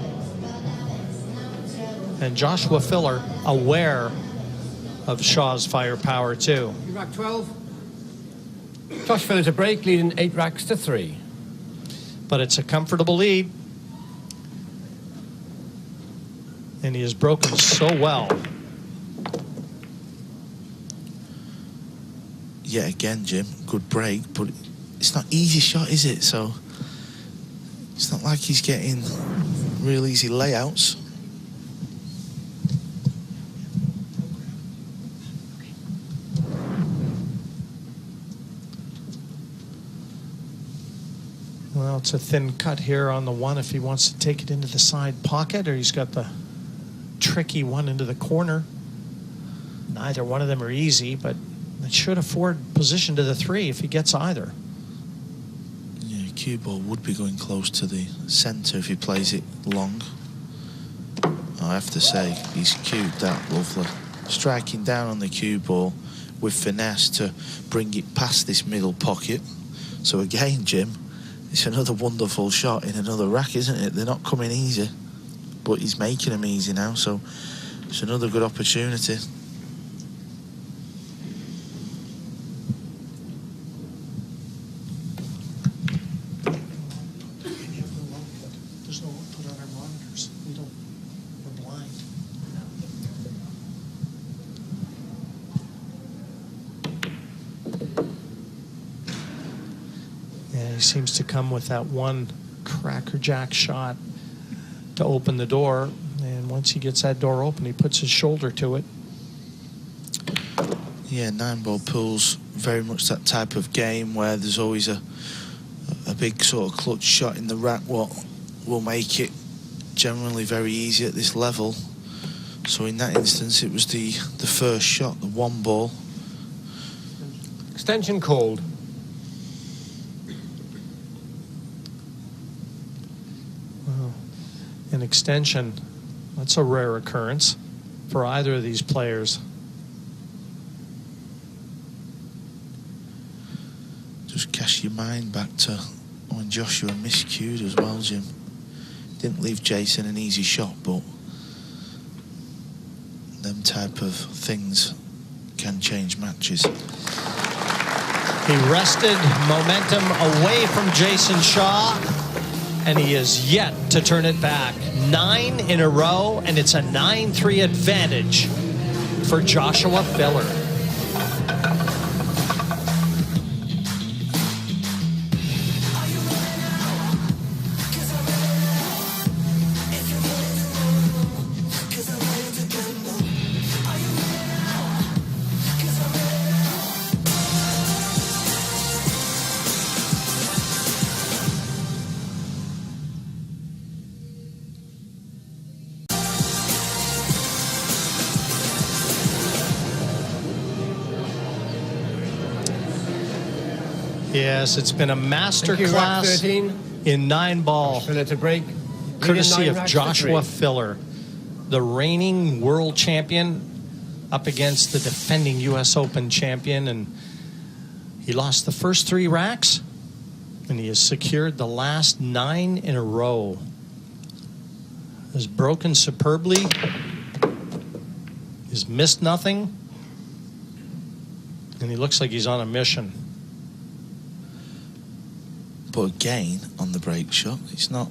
And Joshua Filler aware of Shaw's firepower too. Rack 12. Josh Filler to break, leading 8 racks to 3. But it's a comfortable lead. And he has broken so well. Yeah, again, Jim, good break, but it's not easy shot, is it? So it's not like he's getting real easy layouts. Well, it's a thin cut here on the one if he wants to take it into the side pocket, or he's got the tricky one into the corner. Neither one of them are easy, but it should afford position to the 3 if he gets either. Yeah, cue ball would be going close to the centre if he plays it long. I have to say, he's cued that lovely. Striking down on the cue ball with finesse to bring it past this middle pocket. So again, Jim, it's another wonderful shot in another rack, isn't it? They're not coming easy, but he's making them easy now, so it's another good opportunity. There's no output on our monitors. We're blind. Yeah, he seems to come with that one crackerjack shot to open the door, and once he gets that door open, he puts his shoulder to it. Yeah, 9-ball pool's very much that type of game where there's always a big sort of clutch shot in the rack what will make it generally very easy at this level. So in that instance, it was the first shot, the 1-ball. Extension called. Wow. An extension, that's a rare occurrence for either of these players. Just cast your mind back to when Joshua miscued as well, Jim. Didn't leave Jayson an easy shot, but them type of things can change matches. He wrested momentum away from Jayson Shaw, and he is yet to turn it back. 9 in a row, and it's a 9-3 advantage for Joshua Filler. Yes, it's been a master class in 9-ball, Filler to break. courtesy Leading 9 of racks to Joshua 3. Filler, the reigning world champion, up against the defending U.S. Open champion, and he lost the first 3 racks, and he has secured the last 9 in a row. Has broken superbly, has missed nothing, and he looks like he's on a mission. But again, on the break shot, it's not.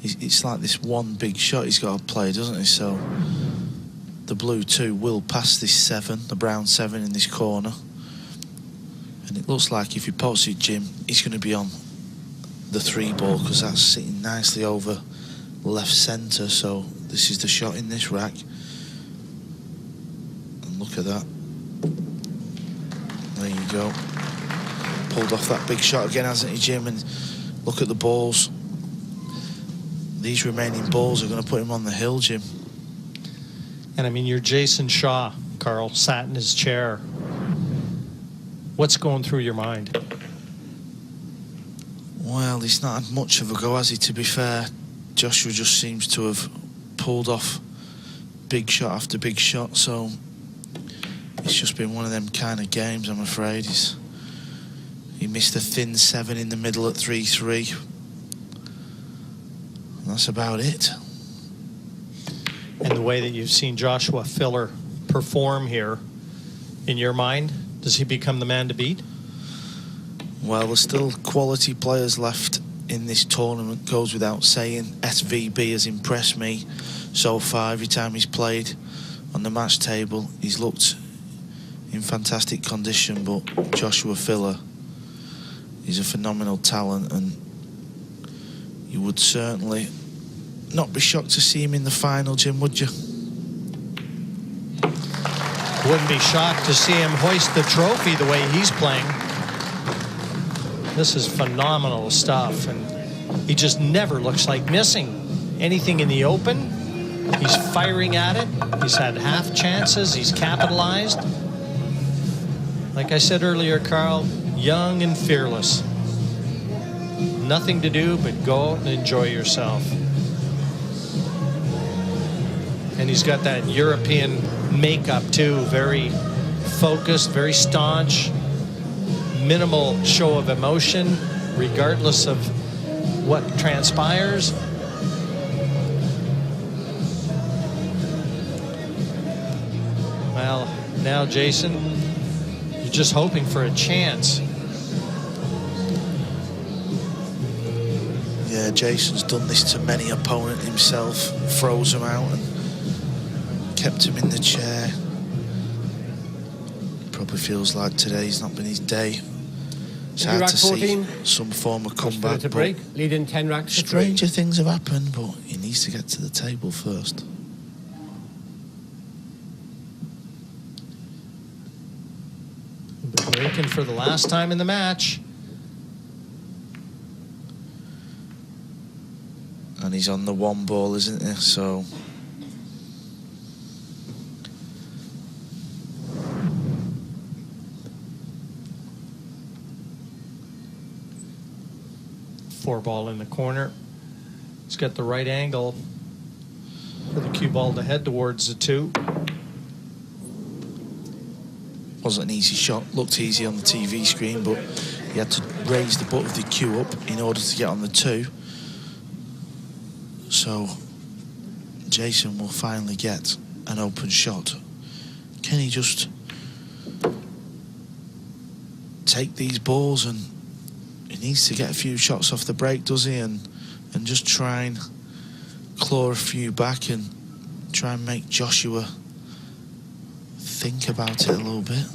It's like this one big shot he's got to play, doesn't he? So the blue 2 will pass this 7, the brown 7 in this corner. And it looks like if he pots it, Jim, he's going to be on the 3-ball because that's sitting nicely over left centre. So this is the shot in this rack. And look at that. There you go. Pulled off that big shot again, hasn't he, Jim? And look at the balls. These remaining balls are going to put him on the hill, Jim. And I mean, you're Jayson Shaw, Carl, sat in his chair. What's going through your mind? Well, he's not had much of a go, has he, to be fair? Joshua just seems to have pulled off big shot after big shot, so It's just been one of them kind of games, I'm afraid. He missed a thin 7 in the middle at 3-3. And that's about it. And the way that you've seen Joshua Filler perform here, in your mind, does he become the man to beat? Well, there's still quality players left in this tournament, goes without saying. SVB has impressed me so far. Every time he's played on the match table, he's looked in fantastic condition, but Joshua Filler, he's a phenomenal talent, and you would certainly not be shocked to see him in the final, Jim, would you? Wouldn't be shocked to see him hoist the trophy the way he's playing. This is phenomenal stuff, and he just never looks like missing anything in the open. He's firing at it. He's had half chances. He's capitalized. Like I said earlier, Carl, young and fearless. Nothing to do but go out and enjoy yourself. And he's got that European makeup too, very focused, very staunch, minimal show of emotion, regardless of what transpires. Well, now Jayson, you're just hoping for a chance. Yeah, Jason's done this to many opponents himself, froze him out and kept him in the chair. Probably feels like today's not been his day. It's hard to see some form of comeback, but break, leading 10 racks. Stranger things have happened, but he needs to get to the table first. Breaking for the last time in the match. And he's on the 1 ball, isn't he? So four ball in the corner. He's got the right angle for the cue ball to head towards the 2. wasn't an easy shot. Looked easy on the TV screen, but he had to raise the butt of the cue up in order to get on the 2. So Jayson will finally get an open shot. Can he just take these balls, and he needs to get a few shots off the break, does he? And just try and claw a few back and try and make Joshua think about it a little bit.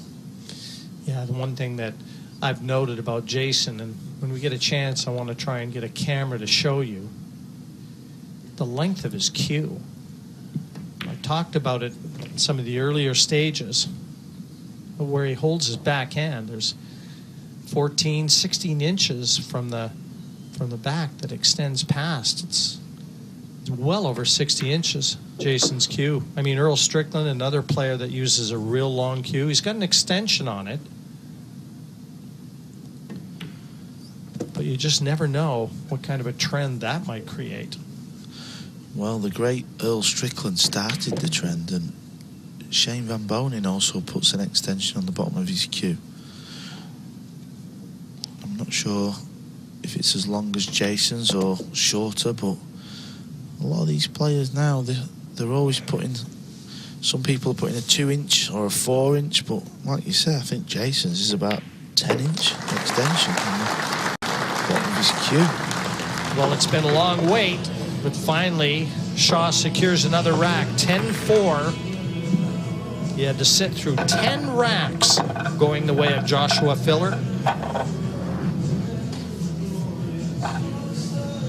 Yeah, the one thing that I've noted about Jayson, and when we get a chance, I want to try and get a camera to show you the length of his cue. I talked about it in some of the earlier stages, where he holds his backhand. There's 14, 16 inches from the back that extends past. It's well over 60 inches, Jayson's cue. I mean, Earl Strickland, another player that uses a real long cue, he's got an extension on it. But you just never know what kind of a trend that might create. Well, the great Earl Strickland started the trend, and Shane Van Bonen also puts an extension on the bottom of his cue. I'm not sure if it's as long as Jayson's or shorter, but a lot of these players now, they're always putting, some people are putting a 2-inch or a 4-inch, but like you say, I think Jayson's is about 10-inch extension on the bottom of his cue. Well, it's been a long wait, but finally Shaw secures another rack, 10-4. He had to sit through 10 racks going the way of Joshua Filler.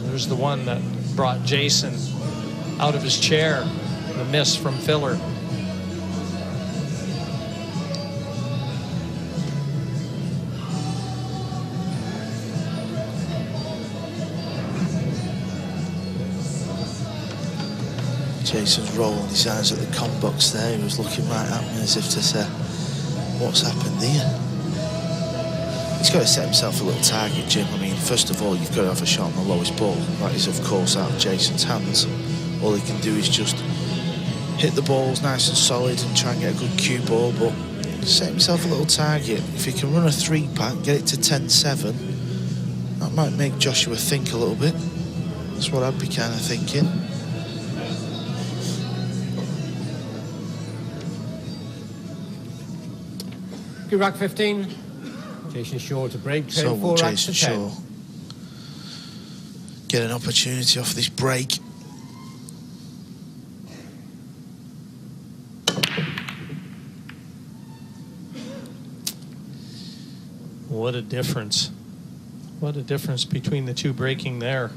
There's the one that brought Jayson out of his chair, the miss from Filler. Jayson's rolling his eyes at the comp box there. He was looking right at me as if to say, what's happened here? He's got to set himself a little target, Jim. I mean, first of all, you've got to have a shot on the lowest ball. That is, of course, out of Jayson's hands. All he can do is just hit the balls nice and solid and try and get a good cue ball, but Set himself a little target. If he can run a 3-pack, get it to 10-7, that might make Joshua think a little bit. That's what I'd be kind of thinking. Good rack 15. Jayson Shaw to break. So Trail 4 will racks Jayson to 10. Shaw get an opportunity off this break. What a difference. What a difference between the two breaking there.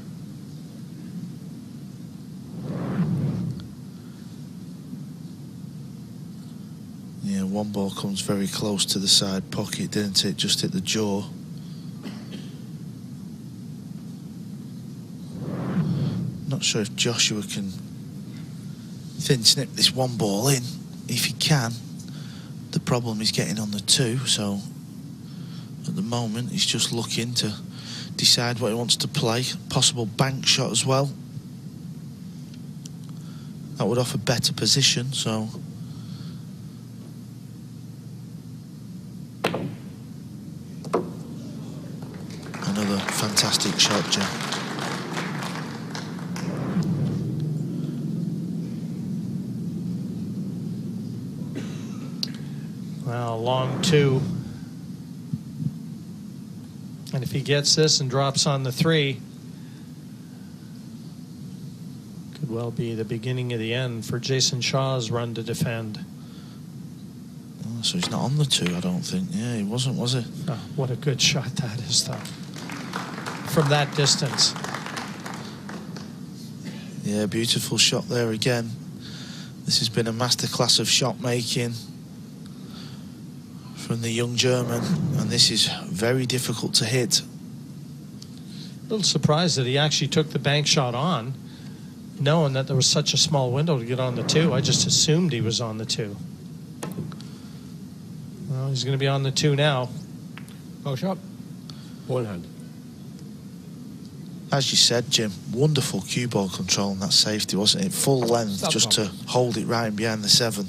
Yeah, one ball comes very close to the side pocket, didn't it? Just hit the jaw. Not sure if Joshua can thin snip this one ball in. If he can, the problem is getting on the 2, so at the moment he's just looking to decide what he wants to play. Possible bank shot as well. That would offer better position, so another fantastic shot, Jim. Well, long 2. And if he gets this and drops on the 3, could well be the beginning of the end for Jayson Shaw's run to defend. Oh, so he's not on the 2, I don't think. Yeah, he wasn't, was he? Oh, what a good shot that is, though. From that distance. Yeah, beautiful shot there again. This has been a masterclass of shot making from the young German, and this is very difficult to hit. A little surprised that he actually took the bank shot on, knowing that there was such a small window to get on the 2. I just assumed he was on the 2. Well, he's going to be on the 2 now. Go shot. One hand. As you said, Jim, wonderful cue ball control on that safety, wasn't it? Full length, Stop just ball. to hold it right in behind the 7.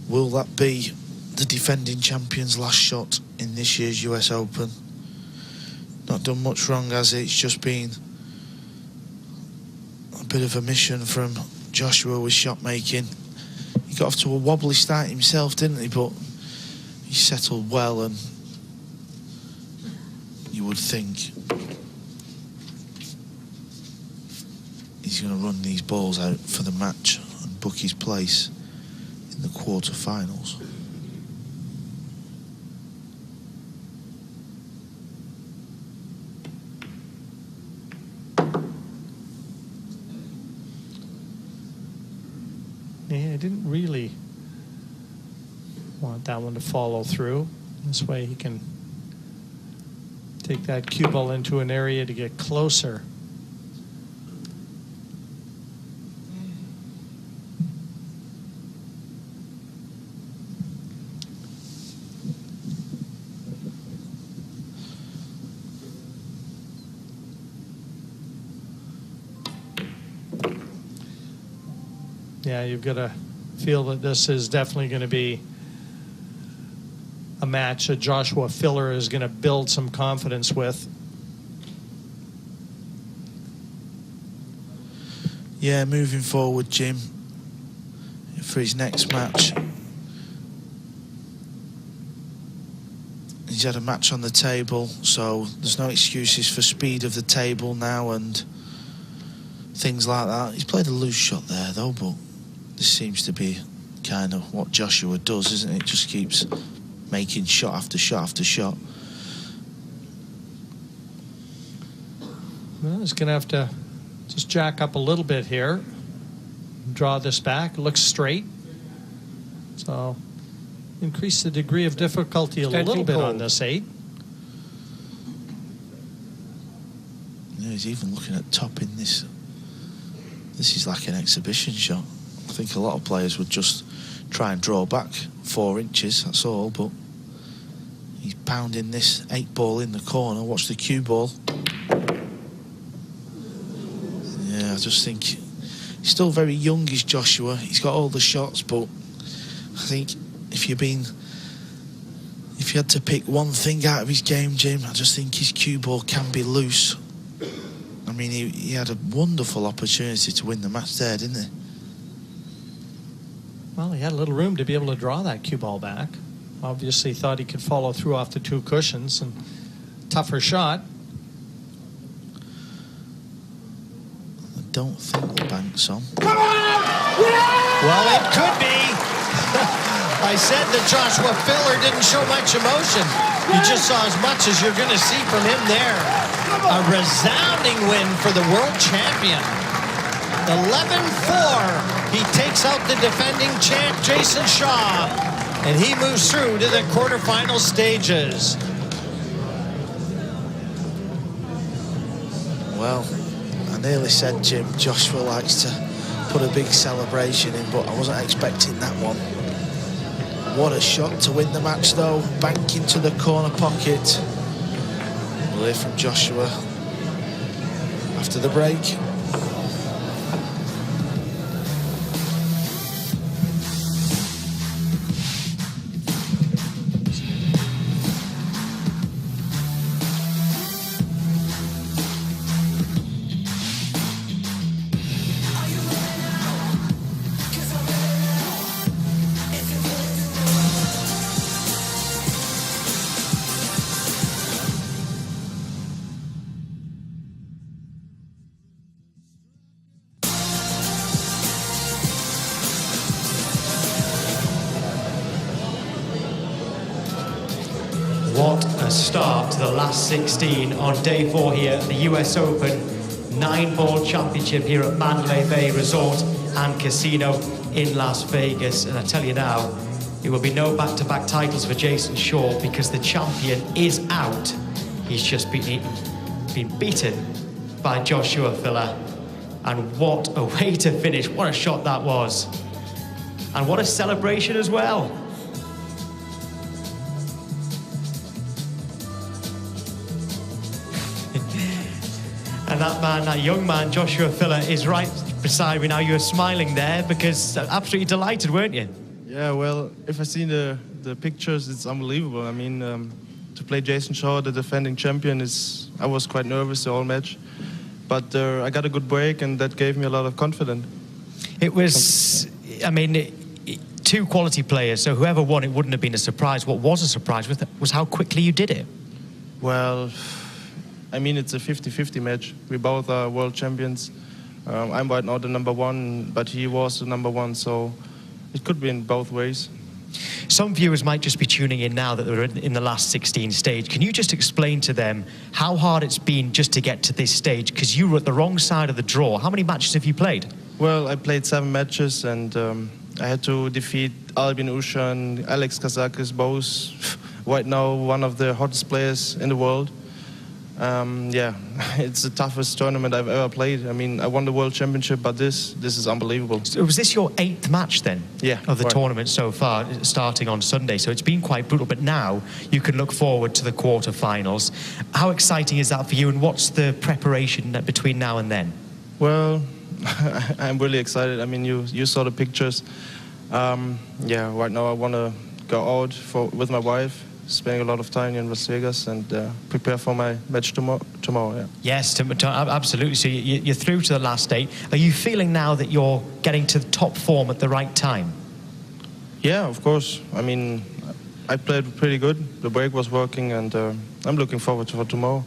Will that be the defending champion's last shot in this year's US Open? Not done much wrong, has it? It's just been a bit of a mission from Joshua with shot making. He got off to a wobbly start himself, didn't he? But he settled well, and you would think he's going to run these balls out for the match and book his place in the quarterfinals. Yeah, I didn't really want that one to follow through. This way he can take that cue ball into an area to get closer. Yeah, you've got to feel that this is definitely going to be a match that Joshua Filler is going to build some confidence with. Yeah, moving forward, Jim, for his next match. He's had a match on the table, so there's no excuses for speed of the table now and things like that. He's played a loose shot there, though, but this seems to be kind of what Joshua does, isn't it? Just keeps making shot after shot after shot. Well, he's going to have to just jack up a little bit here. Draw this back. Looks straight. So increase the degree of difficulty a little bit on this 8. Yeah, he's even looking at topping this. This is like an exhibition shot. I think a lot of players would just try and draw back 4 inches, that's all, but he's pounding this 8 ball in the corner. Watch the cue ball. Yeah, I just think he's still very young, is Joshua. He's got all the shots, but I think if if you had to pick one thing out of his game, Jim, I just think his cue ball can be loose. I mean, he had a wonderful opportunity to win the match there, didn't he? Well, he had a little room to be able to draw that cue ball back. Obviously thought he could follow through off the 2 cushions, and tougher shot. I don't think the bank's on. Well, it could be. I said that Joshua Filler didn't show much emotion. You just saw as much as you're going to see from him there. A resounding win for the world champion. 11-4. He takes out the defending champ, Jayson Shaw, and he moves through to the quarterfinal stages. Well, I nearly said, Jim, Joshua likes to put a big celebration in, but I wasn't expecting that one. What a shot to win the match, though. Bank into the corner pocket. We'll hear from Joshua after the break. What a start to the last 16 on day 4 here at the US Open 9-ball championship here at Mandalay Bay Resort and Casino in Las Vegas. And I tell you now, it will be no back-to-back titles for Jayson Shaw because the champion is out. He's just been beaten by Joshua Filler. And what a way to finish. What a shot that was. And what a celebration as well. And that man, that young man, Joshua Filler, is right beside me now. You were smiling there because absolutely delighted, weren't you? Yeah, well, if I see the pictures, it's unbelievable. I mean, to play Jayson Shaw, the defending champion, I was quite nervous the whole match. But I got a good break, and that gave me a lot of confidence. It was, I mean, 2 quality players, so whoever won, it wouldn't have been a surprise. What was a surprise was how quickly you did it. Well, I mean, it's a 50-50 match. We both are world champions. I'm right now the #1, but he was the #1, so it could be in both ways. Some viewers might just be tuning in now that they're in the last 16 stage. Can you just explain to them how hard it's been just to get to this stage? Because you were at the wrong side of the draw. How many matches have you played? Well, I played 7 matches, and I had to defeat Albin Usha and Alex Kazakis, both right now one of the hottest players in the world. Yeah, it's the toughest tournament I've ever played. I mean, I won the World Championship, but this is unbelievable. So was this your 8th match then? Yeah, of the right. tournament so far, starting on Sunday? So it's been quite brutal, but now you can look forward to the quarterfinals. How exciting is that for you, and what's the preparation between now and then? Well, I'm really excited. I mean, you saw the pictures. Yeah, right now I want to go out with my wife, spending a lot of time in Las Vegas, and prepare for my match tomorrow. Yeah. Yes, absolutely. So you're through to the last 8. Are you feeling now that you're getting to the top form at the right time? Yeah, of course. I mean, I played pretty good. The break was working, and I'm looking forward to tomorrow.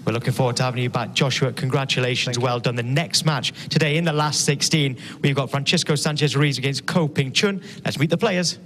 We're looking forward to having you back. Joshua, congratulations. Well done. The next match today in the last 16, we've got Francisco Sanchez Ruiz against Ko Ping Chun. Let's meet the players.